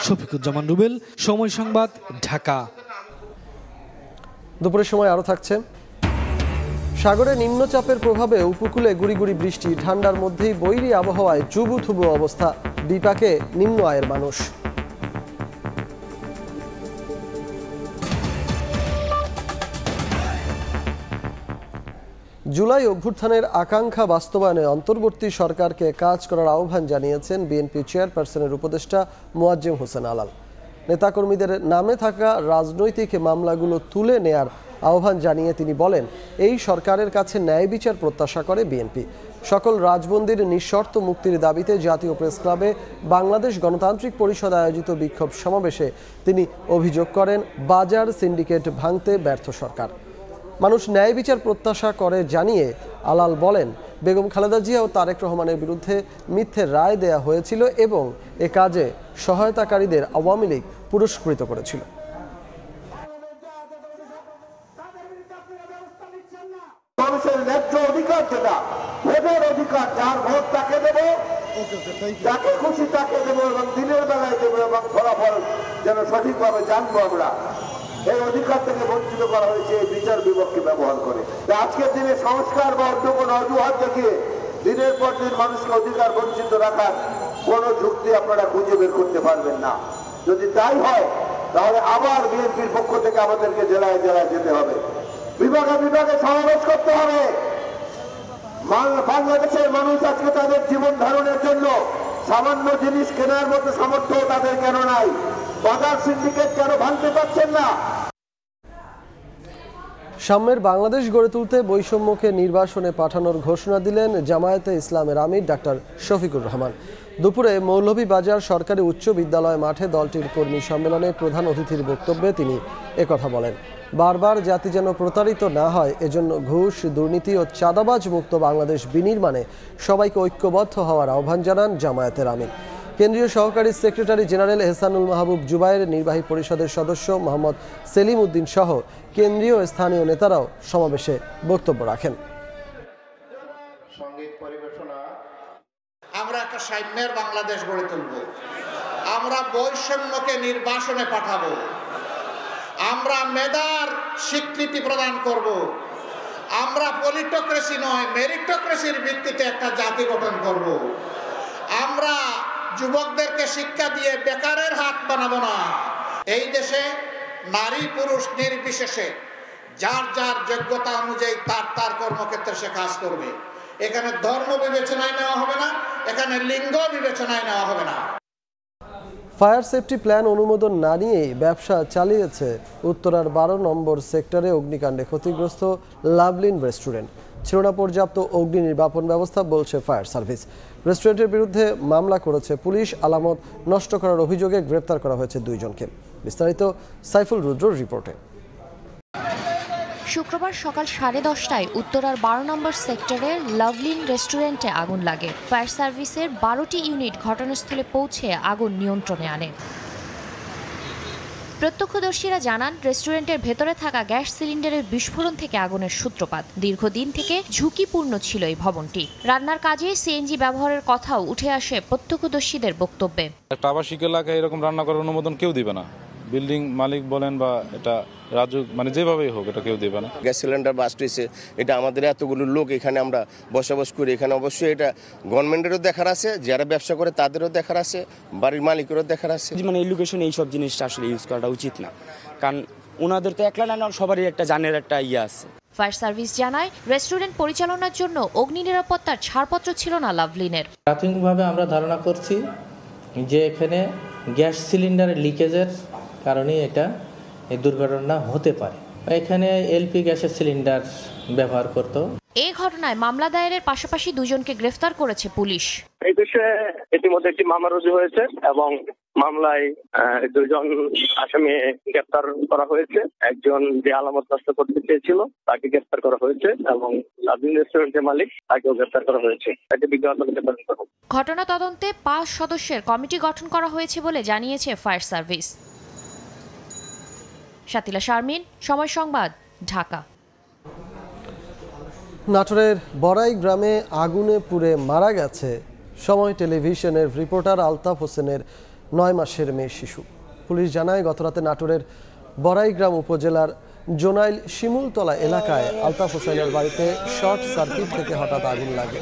Speaker 17: শফিকুজ্জামান রুবেল, সময় সংবাদ, ঢাকা।
Speaker 3: দুপুরের সময় আরও থাকছে। সাগরে নিম্নচাপের প্রভাবে উপকূলে গুড়ি গুড়ি বৃষ্টি, ঠান্ডার মধ্যেই বৈরী আবহাওয়ায় জুবুথুবু অবস্থা, বিপাকে নিম্ন আয়ের মানুষ। জুলাই অভ্যুত্থানের আকাঙ্ক্ষা বাস্তবায়নে অন্তর্বর্তী সরকারকে কাজ করার আহ্বান জানিয়েছেন বিএনপি চেয়ারপারসনের উপদেষ্টা মোয়াজ্জেম হোসেন আলাল। নেতাকর্মীদের নামে থাকা রাজনৈতিক মামলাগুলো তুলে নেয়ার আহ্বান জানিয়ে তিনি বলেন, এই সরকারের কাছে ন্যায় বিচার প্রত্যাশা করে বিএনপি। সকল রাজবন্দীর নিঃশর্ত মুক্তির দাবিতে জাতীয় প্রেস ক্লাবে বাংলাদেশ গণতান্ত্রিক পরিষদ আয়োজিত বিক্ষোভ সমাবেশে তিনি অভিযোগ করেন, বাজার সিন্ডিকেট ভাঙতে ব্যর্থ সরকার। মানুষ ন্যায় বিচার প্রত্যাশা করে জানিয়ে আলাল বলেন, বেগম খালেদা জিয়া ও তারেক রহমানের বিরুদ্ধে মিথ্যে রায় দেয়া হয়েছিল এবং এ কাজে সহায়তাকারীদের আওয়ামী লীগ পুরস্কৃত করেছিল।
Speaker 24: মানুষের ন্যায্য অধিকার যেটা, ভোটের অধিকার, যার ভোট তাকে দেব, যাকে খুশি তাকে দেবো এবং দিনের বেলায় দেবো এবং ফলাফল যেন সঠিকভাবে জানবো আমরা, এই অধিকার থেকে বঞ্চিত করা হয়েছে এই বিচার বিভাগকে ব্যবহার করে। আজকের দিনে সংস্কার বা অন্য কোনো অজুহাত দেখিয়ে দিনের পর দিন মানুষকে অধিকার বঞ্চিত রাখার কোনো যুক্তি আপনারা খুঁজে বের করতে পারবেন না। যদি তাই হয় তাহলে আবার বিএনপির পক্ষ থেকে আমাদেরকে জেলায় জেলায় যেতে হবে, বিভাগে বিভাগে সমাবেশ করতে হবে। বাংলাদেশের মানুষ আজকে তাদের জীবন ধারণের জন্য সামান্য জিনিস কেনার মতো সামর্থ্য তাদের কেন নাই? বাজার সিন্ডিকেট কেন ভাঙতে পারছেন না?
Speaker 3: সাম্যের বাংলাদেশ গড়ে তুলতে বৈষম্যকে নির্বাসনে পাঠানোর ঘোষণা দিলেন জামায়াতে ইসলামের আমির ডাক্তার শফিকুর রহমান। দুপুরে মৌলভীবাজার সরকারি উচ্চ বিদ্যালয় মাঠে দলটির কর্মী সম্মেলনে প্রধান অতিথির বক্তব্যে তিনি একথা বলেন। বারবার জাতি যেন প্রতারিত না হয়, এজন্য ঘুষ, দুর্নীতি ও চাঁদাবাজ মুক্ত বাংলাদেশ বিনির্মাণে সবাইকে ঐক্যবদ্ধ হওয়ার আহ্বান জানান জামায়াতের আমির। কেন্দ্রীয় সহকারী সেক্রেটারি জেনারেল এহসানুল মাহবুব জুবায়ের, নির্বাহী পরিষদের সদস্য মোহাম্মদ সেলিম উদ্দিন সহ কেন্দ্রীয় ও স্থানীয় নেতারাও সমাবেশে বক্তব্য রাখেন।
Speaker 25: আমরা একটা সাম্যের বাংলাদেশ গড়ে তুলব, আমরা বৈষম্যকে নির্বাসনে পাঠাবো, আমরা মেধার স্বীকৃতি প্রদান করব, আমরা পলিটোক্রেসি নয় মেরিটোক্রেসির ভিত্তিতে একটা জাতি গঠন করব, আমরা যুবকদেরকে শিক্ষা দিয়ে বেকারের হাত বানাবো না। এই দেশে নারী পুরুষ নির্বিশেষে যার যার যোগ্যতা অনুযায়ী তার তার কর্মক্ষেত্রে সে কাজ করবে। এখানে ধর্ম বিবেচনায় নেওয়া হবে না, এখানে লিঙ্গ বিবেচনায় নেওয়া হবে না।
Speaker 3: ফায়ার সেফটি প্ল্যান অনুমোদন না নিয়েই ব্যবসা চালিয়েছে উত্তরার 12 নম্বর সেক্টরে অগ্নিকাণ্ডে ক্ষতিগ্রস্ত লাভলিন রেস্টুরেন্ট। ছিল না পর্যাপ্ত অগ্নি নির্বাপন ব্যবস্থা, বলছে ফায়ার সার্ভিস। রেস্টুরেন্টের বিরুদ্ধে মামলা করেছে পুলিশ। আলামত নষ্ট করার অভিযোগে গ্রেপ্তার করা হয়েছে 2 জনকে। বিস্তারিত সাইফুল রুদ্রর রিপোর্টে।
Speaker 26: শুক্রবার সকাল 10:30টায় উত্তরার 12 নম্বর সেক্টরের লাভলিন রেস্টুরেন্টে আগুন লাগে। ফায়ার সার্ভিসের 12টি ইউনিট ঘটনাস্থলে পৌঁছে আগুন নিয়ন্ত্রণে আনে। প্রত্যক্ষদর্শীরা জানান রেস্টুরেন্টের ভেতরে থাকা গ্যাস সিলিন্ডারের বিস্ফোরণ থেকে আগুনের সূত্রপাত। দীর্ঘদিন থেকে ঝুঁকিপূর্ণ ছিল এই ভবনটি। রান্নার কাজে সিএনজি ব্যবহারের কথাও উঠে আসে প্রত্যক্ষদর্শীদের বক্তব্যে।
Speaker 1: একটা আবাসিক এলাকায় এরকম রান্না করার অনুমোদন কেউ দিবে না, বিল্ডিং মালিক বলেন বা এটা রাজু মানে যেভাবেই হোক এটা কেউ দেবে না।
Speaker 2: গ্যাস সিলিন্ডার বাস্ট হয়েছে, এটা আমাদের এতগুলো লোক এখানে আমরা বসবাস করি, এখানে অবশ্যই এটা গভর্নমেন্টেরও দেখার আছে, যারা ব্যবসা করে তাদেরও দেখার আছে, বাড়ির মালিকেরও দেখার আছে।
Speaker 4: মানে এই লোকেশনে এইসব জিনিসটা আসলে ইউজ করাটা উচিত না, কারণ ওনাদের তো একলা না, সবারই একটা জানের একটা ইয়ে আছে।
Speaker 26: ফায়ার সার্ভিস জানায় রেস্টুরেন্ট পরিচালনার জন্য অগ্নি নিরাপত্তার ছাড়পত্র ছিল না লাভলিনের।
Speaker 5: প্রাথমিকভাবে আমরা ধারণা করছি যে এখানে গ্যাস সিলিন্ডারের লিকেজের কারণে এই দুর্ঘটনা হতে পারে। এখানে এলপি গ্যাসের সিলিন্ডার ব্যবহার করত।
Speaker 26: এই ঘটনায় মামলা দায়েরের পাশাপাশি দুজনকে গ্রেফতার করেছে পুলিশ।
Speaker 6: এই বিষয়ে ইতিমধ্যে একটি মামলা রুজু হয়েছে এবং মামলায় দুজন আসামি গ্রেফতার করা হয়েছে। একজন যে আলামত নষ্ট করতে চেয়েছিল তাকে গ্রেফতার করা হয়েছে এবং রেস্টুরেন্টের মালিক তাকেও গ্রেফতার করা হয়েছে। এটি বিজ্ঞাপন
Speaker 26: ঘটনা তদন্তে 5 সদস্যের কমিটি গঠন করা হয়েছে বলে জানিয়েছে ফায়ার সার্ভিস। শাতিলা শারমিন, সময় সংবাদ, ঢাকা।
Speaker 3: নাটোরের বড়াই গ্রামে আগুনে পুড়ে মারা গেছে সময় টেলিভিশনের রিপোর্টার আলতাফ হোসেনের 9 মাসের মেয়ে শিশু। পুলিশ জানায় গতরাতে নাটোরের বড়াইগ্রাম উপজেলার জোনাইল শিমুলতলা এলাকায় আলতাফ হোসেনের বাড়িতে শর্ট সার্কিট থেকে হঠাৎ আগুন লাগে।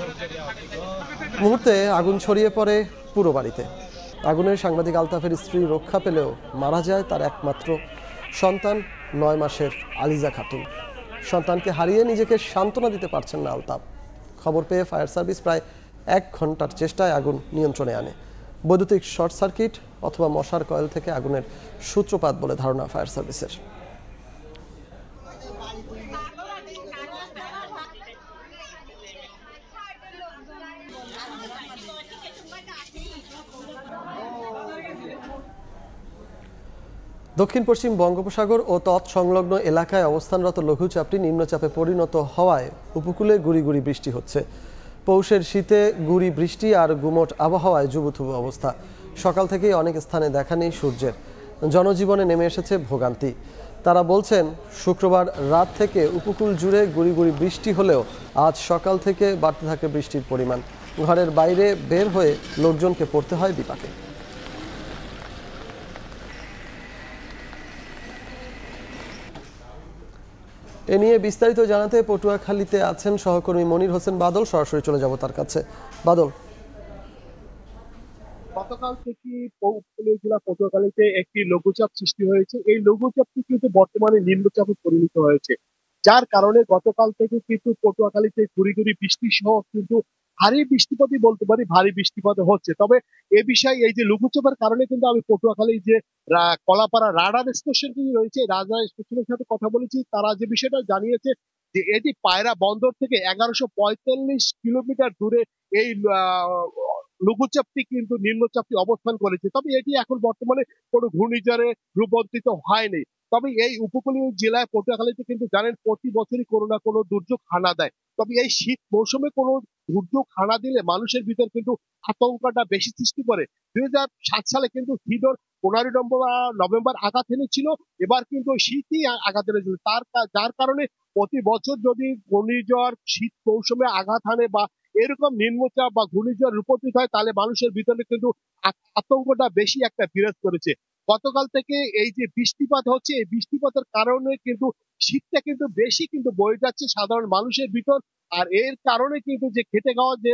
Speaker 3: মুহূর্তে আগুন ছড়িয়ে পড়ে পুরো বাড়িতে। আগুনে সাংবাদিক আলতাফের স্ত্রী রক্ষা পেলেও মারা যায় তার একমাত্র সন্তান 9 মাসের আলিজা খাতুন। সন্তানকে হারিয়ে নিজেকে সান্ত্বনা দিতে পারছেন না আলতাফ। খবর পেয়ে ফায়ার সার্ভিস প্রায় 1 ঘন্টার চেষ্টায় আগুন নিয়ন্ত্রণে আনে। বৈদ্যুতিক শর্ট সার্কিট অথবা মশার কয়েল থেকে আগুনের সূত্রপাত বলে ধারণা ফায়ার সার্ভিসের। দক্ষিণ পশ্চিম বঙ্গোপসাগর ও তৎসংলগ্ন এলাকায় অবস্থানরত লঘুচাপটি নিম্নচাপে পরিণত হওয়ায় উপকূলে গুড়ি গুড়ি বৃষ্টি হচ্ছে। পৌষের শীতে গুড়ি বৃষ্টি আর গুমট আবহাওয়ায় জুবুথুবু অবস্থা। সকাল থেকেই অনেক স্থানে দেখা নেই সূর্যের। জনজীবনে নেমে এসেছে ভোগান্তি। তারা বলছেন শুক্রবার রাত থেকে উপকূল জুড়ে গুড়ি গুড়ি বৃষ্টি হলেও আজ সকাল থেকে বাড়তে থাকে বৃষ্টির পরিমাণ। ঘরের বাইরে বের হয়ে লোকজনকে পড়তে হয় বিপাকে। এ নিয়ে বিস্তারিত জানাতে পটুয়াখালীতে আছেন সহকর্মী মনির হোসেন বাদল। সরাসরি চলে যাব তার কাছে। বাদল,
Speaker 7: গতকাল থেকে উপকূলীয় জেলা পটুয়াখালীতে একটি লঘুচাপ সৃষ্টি হয়েছে। এই লঘুচাপটি কিন্তু বর্তমানে নিম্নচাপে পরিণত হয়েছে, যার কারণে গতকাল থেকে কিন্তু পটুয়াখালীতে গুড়ি গুড়ি বৃষ্টি সহ কিন্তু ভারী বৃষ্টিপাতই বলতে পারি, ভারী বৃষ্টিপাত হচ্ছে। তবে এ বিষয়ে এই যে লঘুচাপের কারণে কিন্তু আমি পটুয়াখালী যে কলাপাড়া রাডার স্টেশন রয়েছে, রাডার স্টেশনের সাথে কথা বলেছি। তারা যে বিষয়টা জানিয়েছে যে এটি পায়রা বন্দর থেকে 1145 কিলোমিটার দূরে এই লঘুচাপটি কিন্তু নিম্নচাপটি অবস্থান করেছে। তবে এটি এখন বর্তমানে কোনো ঘূর্ণিঝড়ে রূপান্তরিত হয়নি। তবে এই উপকূলীয় জেলায় পটুয়াখালীতে কিন্তু জানেন প্রতি বছরই কোনো না কোনো দুর্যোগ হানা দেয়। তবে এই শীত মৌসুমে কোনো দুর্যোগ হানা দিলে মানুষের ভিতর কিন্তু আতঙ্কটা বেশি সৃষ্টি করে। 2007 সালে কিন্তু হিডর 15 নভেম্বর আঘাত এনেছিল, এবার কিন্তু শীতই আঘাত এনেছিল। যার কারণে প্রতি বছর যদি ঘূর্ণিঝড় শীত মৌসুমে আঘাত হানে বা এরকম নিম্নচাপ বা ঘূর্ণিঝড় রূপান্তরিত হয়, তাহলে মানুষের ভিতরে কিন্তু আতঙ্কটা বেশি একটা বিরাজ করেছে। গতকাল থেকে এই যে বৃষ্টিপাত হচ্ছে, এই বৃষ্টিপাতের কারণে কিন্তু শীতটা কিন্তু বেশি কিন্তু বয়ে যাচ্ছে সাধারণ মানুষের ভিতর। আর এর কারণে কিন্তু যে খেটে খাওয়া যে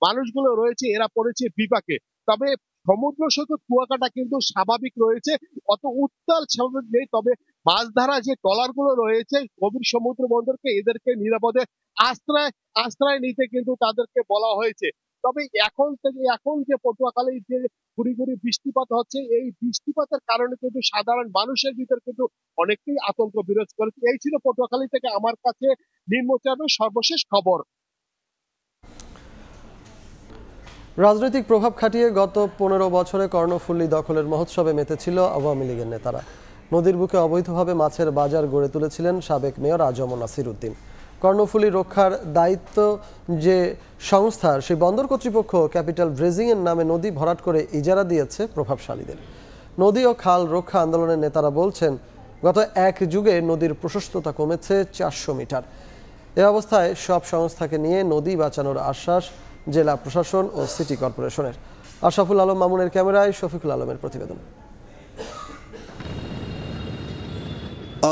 Speaker 7: মানুষগুলো রয়েছে এরা পড়েছে বিপাকে। তবে সমুদ্র সৈকত কুয়াকাটা কিন্তু স্বাভাবিক রয়েছে, অত উত্তাল স্বাভাবিক নেই। তবে মাছ ধরা যে ট্রলার গুলো রয়েছে গভীর সমুদ্র বন্দরকে, এদেরকে নিরাপদে আশ্রয় নিতে কিন্তু তাদেরকে বলা হয়েছে। তবে এখন যে পটুয়াখালীর যে গুড়ি গুড়ি বৃষ্টিপাত হচ্ছে, এই বৃষ্টিপাতের কারণে কিন্তু সাধারণ মানুষের ভিতর কিন্তু অনেকটাই আতঙ্ক বিরাজ করেছে। এই ছিল পটুয়াখালী থেকে আমার কাছে নিম্নচাপের সর্বশেষ খবর।
Speaker 3: রাজনৈতিক প্রভাব খাটিয়ে গত 15 বছরে কর্ণফুলী দখলের মহোৎসবে মেতেছিল আওয়ামী লীগের নেতারা। নদীর বুকে অবৈধভাবে মাছের বাজার গড়ে তুলেছিলেন সাবেক মেয়র আজম নাসির উদ্দিন। কর্ণফুলী রক্ষার দায়িত্ব যে সংস্থার, সেই বন্দর কর্তৃপক্ষ ক্যাপিটাল ড্রেজিং এর নামে নদী ভরাট করে ইজারা দিয়েছে প্রভাবশালীদের। নদী ও খাল রক্ষা আন্দোলনের নেতারা বলছেন, গত এক যুগে নদীর প্রশস্ততা কমেছে 400 মিটার। এ অবস্থায় সব সংস্থাকে নিয়ে নদী বাঁচানোর আশ্বাস জেলা প্রশাসন ও সিটি কর্পোরেশনের। আশরাফুল আলম মামুনের ক্যামেরায় শফিকুল আলমের প্রতিবেদন।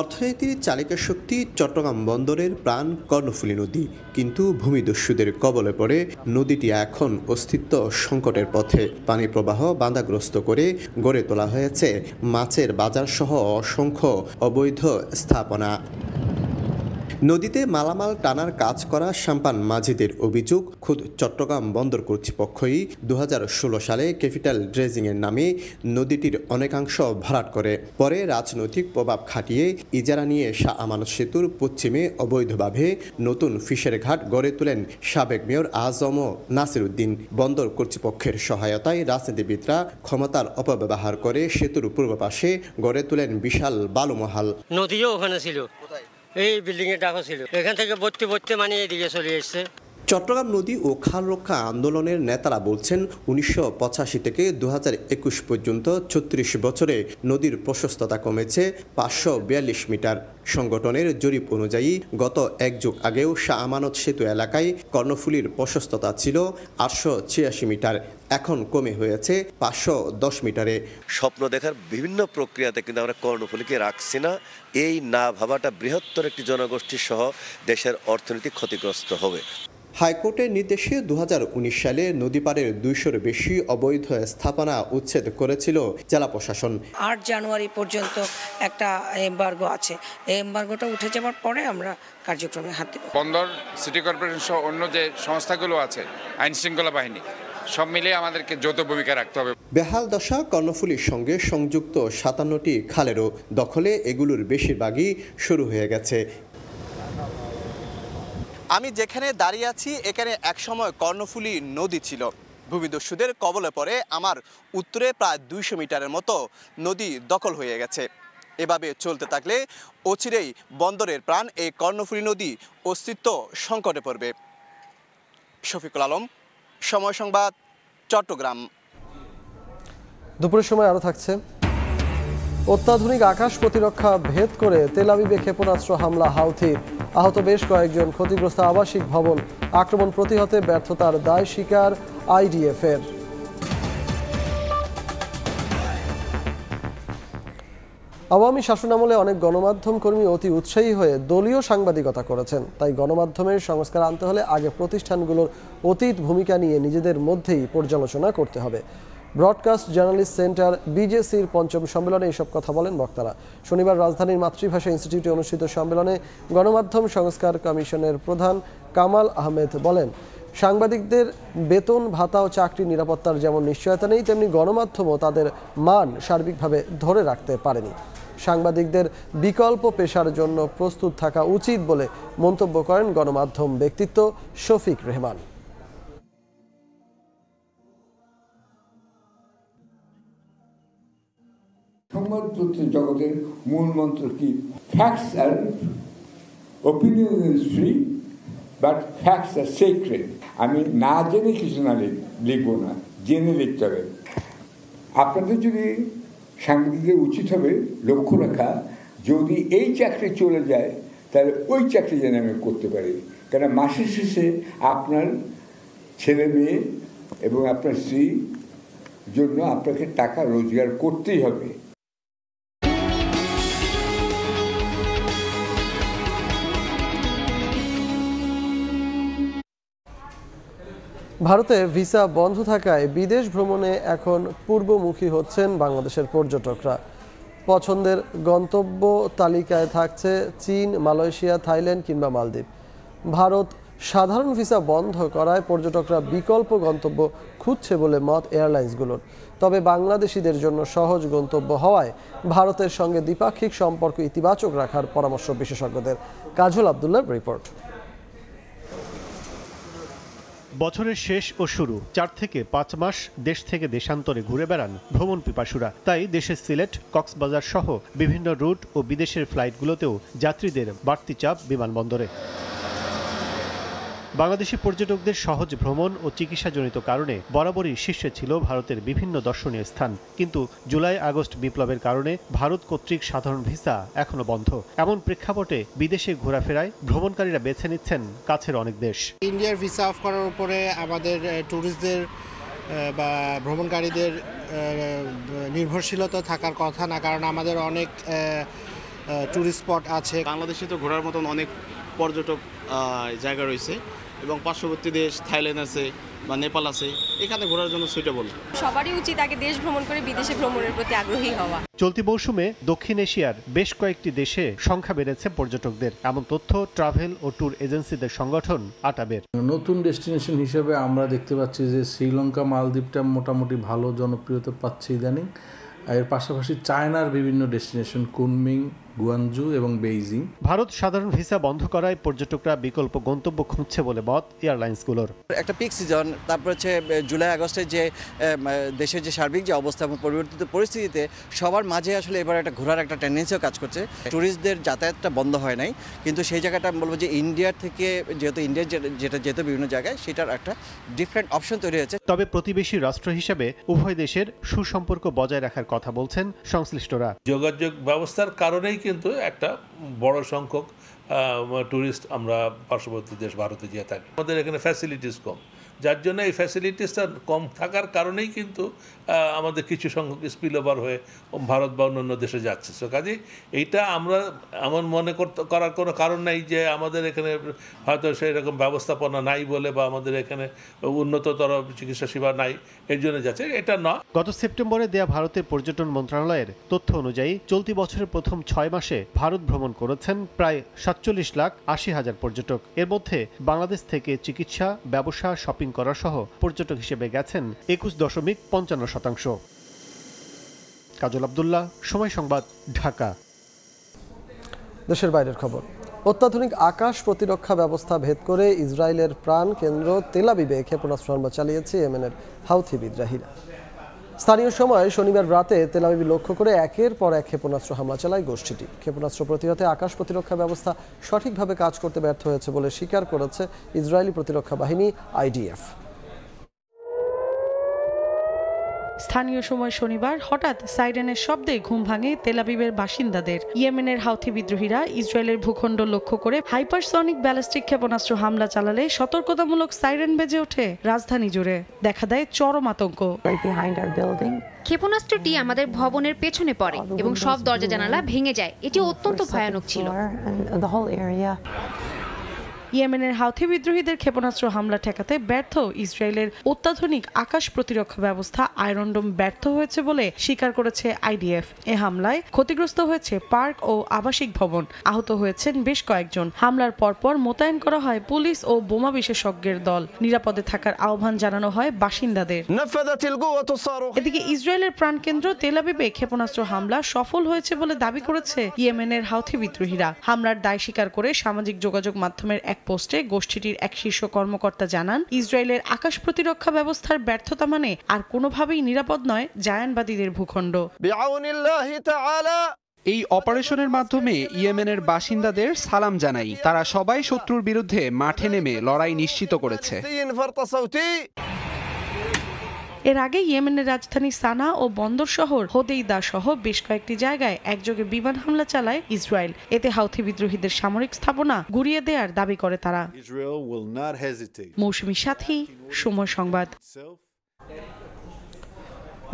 Speaker 8: অর্থনীতির চালিকা শক্তি চট্টগ্রাম বন্দরের প্রাণ কর্ণফুলী নদী, কিন্তু ভূমিদস্যুদের কবলে পড়ে নদীটি এখন অস্তিত্ব সংকটের পথে। পানি প্রবাহ বাধাগ্রস্ত করে গড়ে তোলা হয়েছে মাছের বাজার সহ অসংখ্য অবৈধ স্থাপনা। নদীতে মালামাল টানার কাজ করা সাম্পান মাঝিদের অভিযোগ, খুদ চট্টগ্রাম বন্দর কর্তৃপক্ষই 2016 সালে ক্যাপিটাল ড্রেজিংয়ের নামে নদীটির অনেকাংশ ভরাট করে। পরে রাজনৈতিক প্রভাব খাটিয়ে ইজারা নিয়ে শাহ আমানত সেতুর পশ্চিমে অবৈধভাবে নতুন ফিশারি ঘাট গড়ে তোলেন সাবেক মেয়র আজম নাসির উদ্দিন। বন্দর কর্তৃপক্ষের সহায়তায় রাজনীতিবিদরা ক্ষমতার অপব্যবহার করে সেতুর পূর্ব পাশে গড়ে তোলেন বিশাল বালুমহাল।
Speaker 11: নদীও ওখানে ছিল, এই বিল্ডিং এর ডাকা ছিল, এখান থেকে ভর্তি মানে এদিকে চলে এসছে।
Speaker 8: চট্টগ্রাম নদী ও খাল রক্ষা আন্দোলনের নেতারা বলছেন, 1985 থেকে 2021 পর্যন্ত 36 বছরে নদীর প্রশস্ততা কমেছে 542 মিটার। সংগঠনের জরিপ অনুযায়ী গত এক যুগ আগেও শাহ আমানত সেতু এলাকায় কর্ণফুলীর প্রশস্ততা ছিল 886 মিটার, এখন কমে হয়েছে 510 মিটারে।
Speaker 12: স্বপ্ন দেখার বিভিন্ন প্রক্রিয়াতে কিন্তু আমরা কর্ণফুলীকে রাখছি না। এই না ভাবাটা বৃহত্তর একটি জনগোষ্ঠী সহ দেশের অর্থনীতি ক্ষতিগ্রস্ত হবে।
Speaker 8: হাইকোর্টের নির্দেশে 2019 সালে নদীপাড়ের 200-এর বেশি অবৈধ স্থাপনা উচ্ছেদ করেছিল জেলা প্রশাসন।
Speaker 14: 8 জানুয়ারি পর্যন্ত একটা এমবার্গো আছে, এই এমবার্গোটা উঠে যাওয়ার পরে আমরা কার্যক্রমে হাত দেব।
Speaker 15: বন্দর, সিটি কর্পোরেশন সহ অন্য যে সংস্থাগুলো আছে, আইন শৃঙ্খলা বাহিনী, সব মিলিয়ে আমাদেরকে যৌথ ভূমিকা রাখতে হবে।
Speaker 8: বেহাল দশা কর্ণফুলীর সঙ্গে সংযুক্ত 57টি খালেরও, দখলে এগুলোর বেশিরভাগই শুরু হয়ে গেছে। আমি যেখানে দাঁড়িয়ে আছি এখানে একসময় কর্ণফুলী নদী ছিল। ভূমিদস্যুদের কবলে পড়ে আমার উত্তরে প্রায় 200 মিটারের মতো নদী দখল হয়ে গেছে। এভাবে চলতে থাকলে অচিরেই বন্দরের প্রাণ এই কর্ণফুলী নদী অস্তিত্ব সংকটে পড়বে। শফিকুল আলম, সময় সংবাদ, চট্টগ্রাম।
Speaker 3: দুপুরের সময় আরও থাকছে, অত্যাধুনিক আকাশ প্রতিরক্ষা ভেদ করে তেল আবিবে ক্ষেপণাস্ত্র হামলা হাউথির, আহত বেশ কয়েকজন, ক্ষতিগ্রস্ত আবাসিক ভবন, আক্রমণ প্রতিহতে ব্যর্থতার দায় স্বীকার আইডিএফের। আওয়ামী শাসনামলে অনেক গণমাধ্যম কর্মী অতি উৎসাহী হয়ে দলীয় সাংবাদিকতা করেছেন। তাই গণমাধ্যমের সংস্কার আনতে হলে আগে প্রতিষ্ঠানগুলোর অতীত ভূমিকা নিয়ে নিজেদের মধ্যেই পর্যালোচনা করতে হবে। ব্রডকাস্ট জার্নালিস্ট সেন্টার বিজেসির 5ম সম্মেলনে এসব কথা বলেন বক্তারা। শনিবার রাজধানীর মাতৃভাষা ইনস্টিটিউটে অনুষ্ঠিত সম্মেলনে গণমাধ্যম সংস্কার কমিশনের প্রধান কামাল আহমেদ বলেন, সাংবাদিকদের বেতন, ভাতা ও চাকরির নিরাপত্তার যেমন নিশ্চয়তা নেই, তেমনি গণমাধ্যমও তাদের মান সার্বিকভাবে ধরে রাখতে পারেনি। সাংবাদিকদের বিকল্প পেশার জন্য প্রস্তুত থাকা উচিত বলে মন্তব্য করেন গণমাধ্যম ব্যক্তিত্ব শফিক রেহমান।
Speaker 20: সংবাদপত্র জগতের মূল মন্ত্র কি? Facts are opinion is free, but facts are sacred. আমি না জেনে কিছু না লিখবো না, জেনে লিখতে হবে। আপনাদের যদি সাংবাদিকদের উচিত হবে লক্ষ্য রাখা, যদি এই চাকরি চলে যায় তাহলে ওই চাকরি যেন আমি করতে পারি। কারণ মাসের শেষে আপনার ছেলে মেয়ে এবং আপনার স্ত্রী জন্য আপনাকে টাকা রোজগার করতেই হবে।
Speaker 3: ভারতে ভিসা বন্ধ থাকায় বিদেশ ভ্রমণে এখন পূর্বমুখী হচ্ছেন বাংলাদেশের পর্যটকরা। পছন্দের গন্তব্য তালিকায় থাকছে চীন, মালয়েশিয়া, থাইল্যান্ড কিংবা মালদ্বীপ। ভারত সাধারণ ভিসা বন্ধ করায় পর্যটকরা বিকল্প গন্তব্য খুঁজছে বলে মত এয়ারলাইন্সগুলোর। তবে বাংলাদেশিদের জন্য সহজ গন্তব্য হওয়ায় ভারতের সঙ্গে দ্বিপাক্ষিক সম্পর্ক ইতিবাচক রাখার পরামর্শ বিশেষজ্ঞদের। কাজল আব্দুল্লাহর রিপোর্ট।
Speaker 27: বছরের শেষ ও শুরু 4 থেকে 5 মাস দেশ থেকে দেশান্তরে ঘুরে বেড়ান ভ্রমণ পিপাসুরা। তাই দেশের সিলেট, কক্সবাজার সহ বিভিন্ন রুট ও বিদেশের ফ্লাইটগুলোতেও যাত্রীদের বাড়তি চাপ বিমানবন্দরে। বাংলাদেশি পর্যটকদের সহজ ভ্রমণ ও চিকিৎসাজনিত কারণে বরাবরই শীর্ষে ছিল ভারতের বিভিন্ন দর্শনীয় স্থান, কিন্তু জুলাই আগস্ট বিপ্লবের কারণে ভারত কর্তৃক সাধারণ ভিসা এখনো বন্ধ। এমন প্রেক্ষাপটে বিদেশে ঘোরাফেরায় ভ্রমণকারীরা বেছে নিচ্ছেন কাছের অনেক দেশ।
Speaker 9: ইন্ডিয়ার ভিসা অফ করার উপরে আমাদের ট্যুরিস্টদের বা ভ্রমণকারীদের নির্ভরশীলতা থাকার কথা না, কারণ আমাদের অনেক ট্যুরিস্ট স্পট আছে।
Speaker 10: বাংলাদেশে তো ঘোরার মতন অনেক পর্যটক জায়গা রয়েছে এবং পার্শ্ববর্তী দেশ থাইল্যান্ড আছে বা নেপাল আছে, এখানে ঘোরার জন্য সুইটেবল।
Speaker 13: সবারই উচিত আগে দেশ ভ্রমণ করে বিদেশে ভ্রমণের প্রতি আগ্রহী হওয়া।
Speaker 27: চলতি মৌসুমে দক্ষিণ এশিয়ার বেশ কয়েকটি দেশে সংখ্যা বেড়েছে পর্যটকদের, এমন তথ্য ট্রাভেল ও ট্যুর এজেন্সিদের সংগঠন আটাবের।
Speaker 16: নতুন ডেস্টিনেশন হিসেবে আমরা দেখতে পাচ্ছি যে শ্রীলঙ্কা, মালদ্বীপটা মোটামুটি ভালো জনপ্রিয়তা পাচ্ছে ইদানিং। এর পাশাপাশি চায়নার বিভিন্ন ডেস্টিনেশন কুনমিং, গুয়ানজু এবং বেইজিং।
Speaker 27: ভারত সাধারণ ভিসা বন্ধ করায় পর্যটকরা বিকল্প গন্তব্য খুঁজছে বলে মত এয়ারলাইন্সগুলোর।
Speaker 18: একটা পিক সিজন, তারপর হচ্ছে জুলাই আগস্টের যে দেশের যে সার্বিক যে অবস্থা এবং পরিবর্তিত পরিস্থিতিতে সবার মাঝে আসলে এবার একটা ঘোরার একটা টেন্ডেন্সিও কাজ করছে। ট্যুরিস্টদের যাতায়াতটা বন্ধ হয় নাই, কিন্তু সেই জায়গাটা আমি বলবো যে ইন্ডিয়ার থেকে যেহেতু ইন্ডিয়ার যেটা যেহেতু বিভিন্ন জায়গায় সেটার একটা ডিফারেন্ট অপশন তৈরি হয়েছে।
Speaker 27: তবে প্রতিবেশী রাষ্ট্র হিসেবে উভয় দেশের সুসম্পর্ক বজায় রাখার কথা বলছেন সংশ্লিষ্টরা।
Speaker 19: যোগাযোগ ব্যবস্থার কারণেই কিন্তু একটা বড় সংখ্যক ট্যুরিস্ট আমরা পার্শ্ববর্তী দেশ ভারতে যেয়ে থাকি। আমাদের এখানে ফ্যাসিলিটিস কম, যার জন্য এই ফ্যাসিলিটিসটা কম থাকার কারণেই কিন্তু আমাদের কিছু সংখ্যক স্পিল ওভার হয়ে ভারত বা অন্যান্য দেশে যাচ্ছে। সো কাজে এইটা আমরা এমন মনে করার কোনো কারণ নাই যে আমাদের এখানে হয়তো সেই রকম ব্যবস্থাপনা নাই বলে বা আমাদের এখানে উন্নততর চিকিৎসা সেবা নাই এর জন্য যাচ্ছে, এটা না।
Speaker 27: গত সেপ্টেম্বরে দেয়া ভারতের পর্যটন মন্ত্রণালয়ের তথ্য অনুযায়ী চলতি বছরের প্রথম 6 মাসে ভারত ভ্রমণ করেছেন প্রায় 47,80,000 পর্যটক। এর মধ্যে বাংলাদেশ থেকে চিকিৎসা, ব্যবসা, শপিং করা সহ পর্যটক হিসেবে গেছেন 21.55%। কাজল আব্দুল্লাহ, সময় সংবাদ, ঢাকা।
Speaker 3: দেশের বাইরের খবর। অত্যাধুনিক আকাশ প্রতিরক্ষা ব্যবস্থা ভেদ করে ইসরায়েলের প্রাণ কেন্দ্র তেল আবিবে ক্ষেপণাস্ত্র হামলা চালিয়েছে ইয়েমেনের হাউথি বিদ্রোহীরা। স্থানীয় সময় শনিবার রাতে তেল আবিব লক্ষ্য করে একের পর এক ক্ষেপণাস্ত্র হামলা চালায় গোষ্ঠীটি। ক্ষেপণাস্ত্র প্রতিহতে আকাশ প্রতিরক্ষা ব্যবস্থা সঠিকভাবে কাজ করতে ব্যর্থ হয়েছে বলে স্বীকার করেছে ইসরায়েলি প্রতিরক্ষা বাহিনী IDF।
Speaker 21: স্থানীয় সময় শনিবার হঠাৎ সাইরেনের শব্দে ঘুম ভাঙে তেল আবিবের বাসিন্দাদের। ইয়েমেনের হাউথি বিদ্রোহীরা ইসরায়েলের ভূখণ্ড লক্ষ্য করে হাইপারসনিক ব্যালিস্টিক ক্ষেপণাস্ত্র হামলা চালালে সতর্কতামূলক সাইরেন বেজে ওঠে রাজধানী জুড়ে। দেখা দেয় চরম আতঙ্ক।
Speaker 28: ক্ষেপণাস্ত্রটি আমাদের ভবনের পেছনে পড়ে এবং সব দরজা জানালা ভেঙে যায়। এটি অত্যন্ত ভয়ানক ছিল।
Speaker 21: ইয়েমেনের হাউথি বিদ্রোহীদের ক্ষেপণাস্ত্র হামলা ঠেকাতে ব্যর্থ ইসরায়েলের অত্যাধুনিক আকাশ প্রতিরক্ষা ব্যবস্থা আয়রন ডোম ব্যর্থ হয়েছে বলে স্বীকার করেছে IDF। এ হামলায় ক্ষতিগ্রস্ত হয়েছে পার্ক ও আবাসিক ভবন, আহত হয়েছেন বেশ কয়েকজন। হামলার পরপর মোতায়েন করা হয় পুলিশ ও বোমা বিশেষজ্ঞের দল। নিরাপদে থাকার আহ্বান জানানো হয় বাসিন্দাদের। এদিকে ইসরায়েলের প্রাণকেন্দ্র তেল আবিবে ক্ষেপণাস্ত্র হামলা সফল হয়েছে বলে দাবি করেছে ইয়েমেনের হাউথি বিদ্রোহীরা। হামলার দায় স্বীকার করে সামাজিক যোগাযোগ মাধ্যমের এক পোস্টে গোষ্ঠীটির এক শীর্ষ কর্মকর্তা জানান, ইসরায়েলের আকাশ প্রতিরক্ষা ব্যবস্থার ব্যর্থতা মানে আর কোনোভাবেই নিরাপদ নয় জায়ানবাদীদের ভূখণ্ড।
Speaker 29: এই অপারেশনের মাধ্যমে ইয়েমেনের বাসিন্দাদের সালাম জানাই। তারা সবাই শত্রুর বিরুদ্ধে মাঠে নেমে লড়াই নিশ্চিত করেছে।
Speaker 21: এর আগে ইয়েমেনের রাজধানী সানা ও বন্দর শহর হোদেইদা সহ বেশ কয়েকটি জায়গায় একযোগে বিমান হামলা চালায় ইসরায়েল। এতে হাউথি বিদ্রোহীদের সামরিক স্থাপনা গুড়িয়ে দেওয়ার দাবি করে তারা। মৌসুমী সাথী, সময় সংবাদ।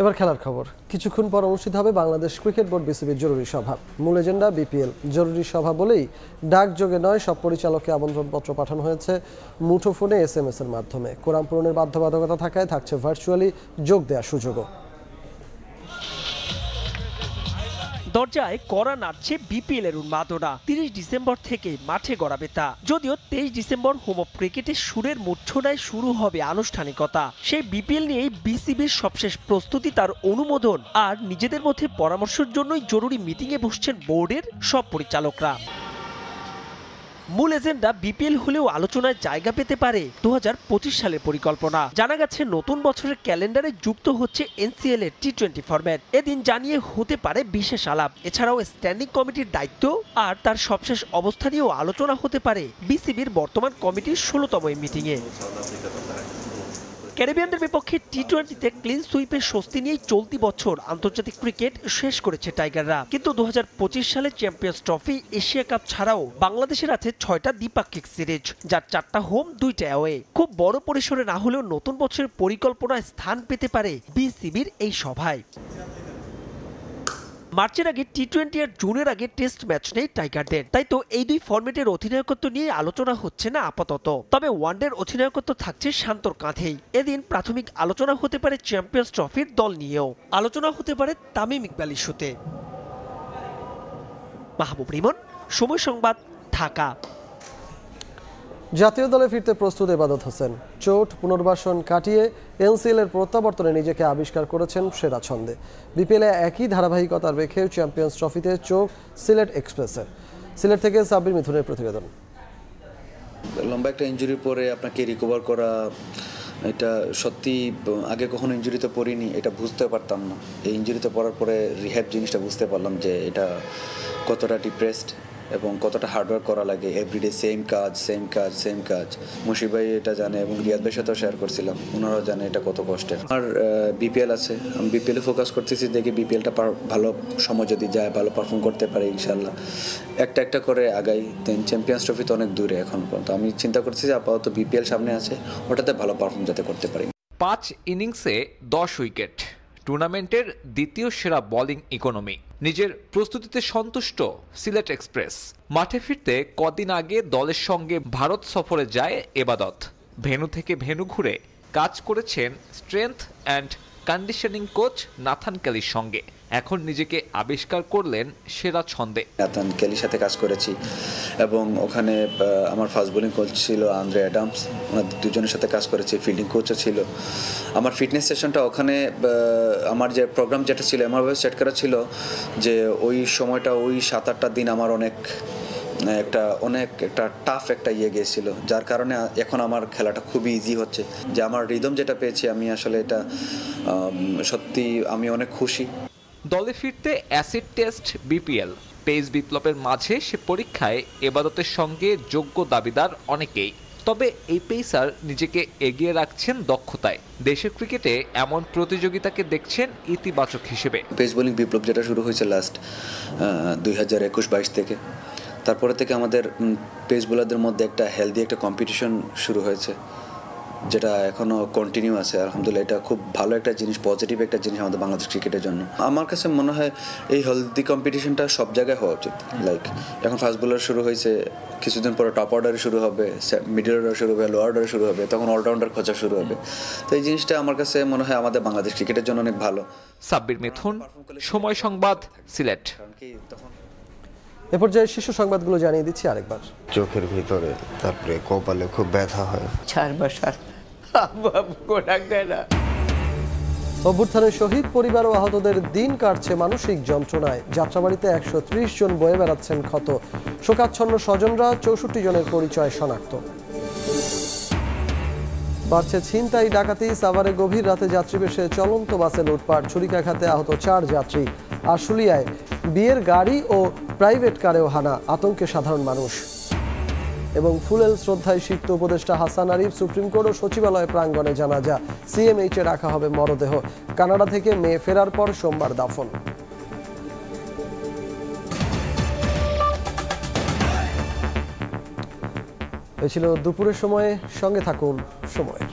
Speaker 3: এবার খেলার খবর। কিছুক্ষণ পর অনুষ্ঠিত হবে বাংলাদেশ ক্রিকেট বোর্ড BCBর জরুরি সভা। মূল এজেন্ডা BPL। জরুরি সভা বলেই ডাকযোগে নয়, সব পরিচালককে আমন্ত্রণপত্র পাঠানো হয়েছে মুঠোফোনে SMS এর মাধ্যমে। কোরাম পূরণের বাধ্যবাধকতা থাকায় থাকছে ভার্চুয়ালি যোগ দেওয়ার সুযোগও।
Speaker 30: দরজায় কড়া নাড়ছে BPL এর উন্মাদনা। 30 ডিসেম্বর থেকে মাঠে গড়াবে তা। যদিও 23 ডিসেম্বর হোম অফ ক্রিকেটের সুরের মূর্ছনায় শুরু হবে আনুষ্ঠানিকতা। সেই BPL নিয়েই BCBর সবশেষ প্রস্তুতি, তার অনুমোদন আর নিজেদের মধ্যে পরামর্শের জন্যই জরুরি মিটিংয়ে বসছেন বোর্ডের সব পরিচালকরা। মূল এজেন্ডা বিপিএল হলেও আলোচনায় জায়গা পেতে পারে 2025 সালের পরিকল্পনা। জানা গেছে নতুন বছরের ক্যালেন্ডারে যুক্ত হচ্ছে এনসিএল এর টি20 ফরম্যাট। এদিন জানিয়ে হতে পারে বিশেষ আলাপ। এছাড়াও স্ট্যান্ডিং কমিটির দায়িত্ব আর তার সবশেষ অবস্থা নিয়েও আলোচনা হতে পারে বিসিবির বর্তমান কমিটির 16তম মিটিংয়ে। ক্যারিবিয়ানদের বিপক্ষে টি20তে ক্লিন সুইপের স্বস্তি নিয়েই চলতি বছর আন্তর্জাতিক ক্রিকেট শেষ করেছে টাইগাররা। কিন্তু 2025 সালে চ্যাম্পিয়ন্স ট্রফি, এশিয়া কাপ ছাড়াও বাংলাদেশের আছে 6টা দ্বিপাক্ষিক সিরিজ, যার 4টা হোম 2টা অ্যাওয়ে। খুব বড় পরিসরে না হলেও নতুন বছরের পরিকল্পনায় স্থান পেতে পারে বিসিবির এই সভায়। মার্চের আগে টি20 আর জুনের আগে টেস্ট ম্যাচ নেই টাইগারদের, তাই তো এই দুই ফরম্যাটের অধিনায়কত্ব নিয়ে আলোচনা হচ্ছে না আপাতত। তবে ওয়ানডের অধিনায়কত্ব থাকছে শান্তর কাঁধেই। এদিন প্রাথমিক আলোচনা হতে পারে চ্যাম্পিয়ন্স ট্রফির দল নিয়েও। আলোচনা হতে পারে তামিম ইকবাল ইস্যুতে। মাহবুব রিমন, সময় সংবাদ, ঢাকা।
Speaker 3: জাতীয় দলে ফিরতে প্রস্তুত এবাদত হোসেন। চোট পুনর্বাসন কাটিয়ে এনসিএল এর প্রত্যাবর্তনে নিজেকে আবিষ্কার করেছেন সেরা ছন্দে। বিপিএলে একই ধারাবাহিকতার রেখে চ্যাম্পিয়ন্স ট্রফিতে চোখ সিলেট এক্সপ্রেসের। সিলেট থেকে সাব্বির মিথুনের প্রতিবেদন।
Speaker 1: লম্বা একটা ইনজুরির পরে আপনাকে রিকভার করা, এটা সত্যি আগে কখনো ইনজুরিতে পড়িনি, এটা বুঝতে পারতাম না। এই ইনজুরিতে পড়ার পরে রিহ্যাব জিনিসটা বুঝতে পারলাম যে এটা কতটা ডিপ্রেসড এবং কতটা হার্ডওয়ার্ক করা লাগে। এভরিডে সেম কাজ। মুশিব ভাই এটা জানে এবং রিয়াদ ভাইয়ের সাথেও শেয়ার করছিলাম, ওনারাও জানে এটা কত কষ্টের। আর বিপিএল আছে, আমি বিপিএলে ফোকাস করতেছি, দেখি বিপিএলটা ভালো সময় যদি যায়, ভালো পারফর্ম করতে পারে ইনশাল্লাহ। একটা করে আগাই। দেন চ্যাম্পিয়ন্স ট্রফি তো অনেক দূরে এখন পর্যন্ত। আমি চিন্তা করছি যে আপাতত বিপিএল সামনে আছে, ওটাতে ভালো পারফর্ম যাতে করতে পারি।
Speaker 2: 5 ইনিংসে 10 উইকেট, টুর্নামেন্টের দ্বিতীয় সেরা বোলিং ইকোনমি। নিজের প্রস্তুতিতে সন্তুষ্ট সিলেট এক্সপ্রেস। মাঠে ফিরতে কদিন আগে দলের সঙ্গে ভারত সফরে যায় এবাদত। ভেন্যু থেকে ভেন্যু ঘুরে কাজ করেছেন strength and conditioning coach Nathan কেলির সঙ্গে। এখন নিজেকে আবিষ্কার করলেন সেরা ছন্দে।
Speaker 1: নাথান কেলির সাথে কাজ করেছি এবং ওখানে আমার ফাস্ট বোলিং কোচ ছিল আন্দ্রে অ্যাডামস, ওনাদের দুজনের সাথে কাজ করেছি। ফিল্ডিং কোচও ছিল। আমার ফিটনেস সেশনটা ওখানে, আমার যে প্রোগ্রাম যেটা ছিল এমনভাবে সেট করা ছিল যে ওই সময়টা, ওই 7-8টা দিন আমার অনেক একটা টাফ একটা গিয়েছিল, যার কারণে এখন আমার খেলাটা খুবই ইজি হচ্ছে। যে আমার রিদম যেটা পেয়েছি, আমি আসলে এটা সত্যি আমি অনেক খুশি।
Speaker 2: দলে ফিরতে অ্যাসিড টেস্ট বিপিএল, পেস বিপ্লবের মাঝে সে পরীক্ষায় এবাদতের সঙ্গে যোগ্য দাবিদার অনেকেই। তবে এই পেসার নিজেকে এগিয়ে রাখছেন দক্ষতায়। দেশের ক্রিকেটে এমন প্রতিযোগিতাকে দেখছেন ইতিবাচক হিসেবে।
Speaker 1: পেস বোলিং বিপ্লব যেটা শুরু হয়েছে লাস্ট 2021-22 থেকে, তারপরে থেকে আমাদের পেস বোলারদের মধ্যে একটা হেলদি একটা কম্পিটিশন শুরু হয়েছে, যেটা এখনো কন্টিনিউ আছে। আলহামদুলিল্লাহ, এটা খুব ভালো একটা জিনিস, পজিটিভ একটা জিনিস আমাদের বাংলাদেশ ক্রিকেটের জন্য। আমার কাছে মনে হয় এই হেলদি কম্পিটিশনটা সব জায়গায় হওয়া উচিত। লাইক এখন ফাস্ট বোলার শুরু হয়েছে, কিছুদিন পরে টপ অর্ডারে শুরু হবে, মিডল অর্ডার শুরু হবে, লো অর্ডারে শুরু হবে, তখন অলরাউন্ডার খোঁজা শুরু হবে। তো এই জিনিসটা আমার কাছে মনে হয় আমাদের বাংলাদেশ ক্রিকেটের জন্য অনেক ভালো।
Speaker 2: সাব্বির মিথুন, সময় সংবাদ, সিলেট।
Speaker 3: এ পর্যায়ে শীর্ষ সংবাদগুলো জানিয়ে দিচ্ছি আরেকবার।
Speaker 4: চোখের ভিতরে, তারপরে কপালে খুব ব্যথা হয়।
Speaker 3: অভ্যুত্থানের শহীদ পরিবার ও আহতদের দিন কাটছে মানসিক যন্ত্রণায়। যাত্রাবাড়িতে 130 জন বয়ে বেড়াচ্ছেন ক্ষত। শোকাচ্ছন্ন স্বজনরা, 64 জনের পরিচয় শনাক্ত। বাড়ছে ছিনতাই ডাকাতি। সাভারে গভীর রাতে যাত্রী বেশে চলন্ত বাসে লুটপাট, ছুরিকাঘাতে আহত 4 যাত্রী। আশুলিয়ায় বিয়ের গাড়ি ও প্রাইভেট কারেও হানা, আতঙ্কে সাধারণ মানুষ। এবং ফুলেল শ্রদ্ধায় সিক্ত উপদেষ্টা হাসান আরিফ। সুপ্রিম কোর্ট ও সচিবালয় প্রাঙ্গণে জানাজা, সিএমএইচে রাখা হবে মরদেহ। কানাডা থেকে মেয়ে ফেরার পর সোমবার দাফন। এই ছিল দুপুরের সময়ে, সঙ্গে থাকুন সময়ের।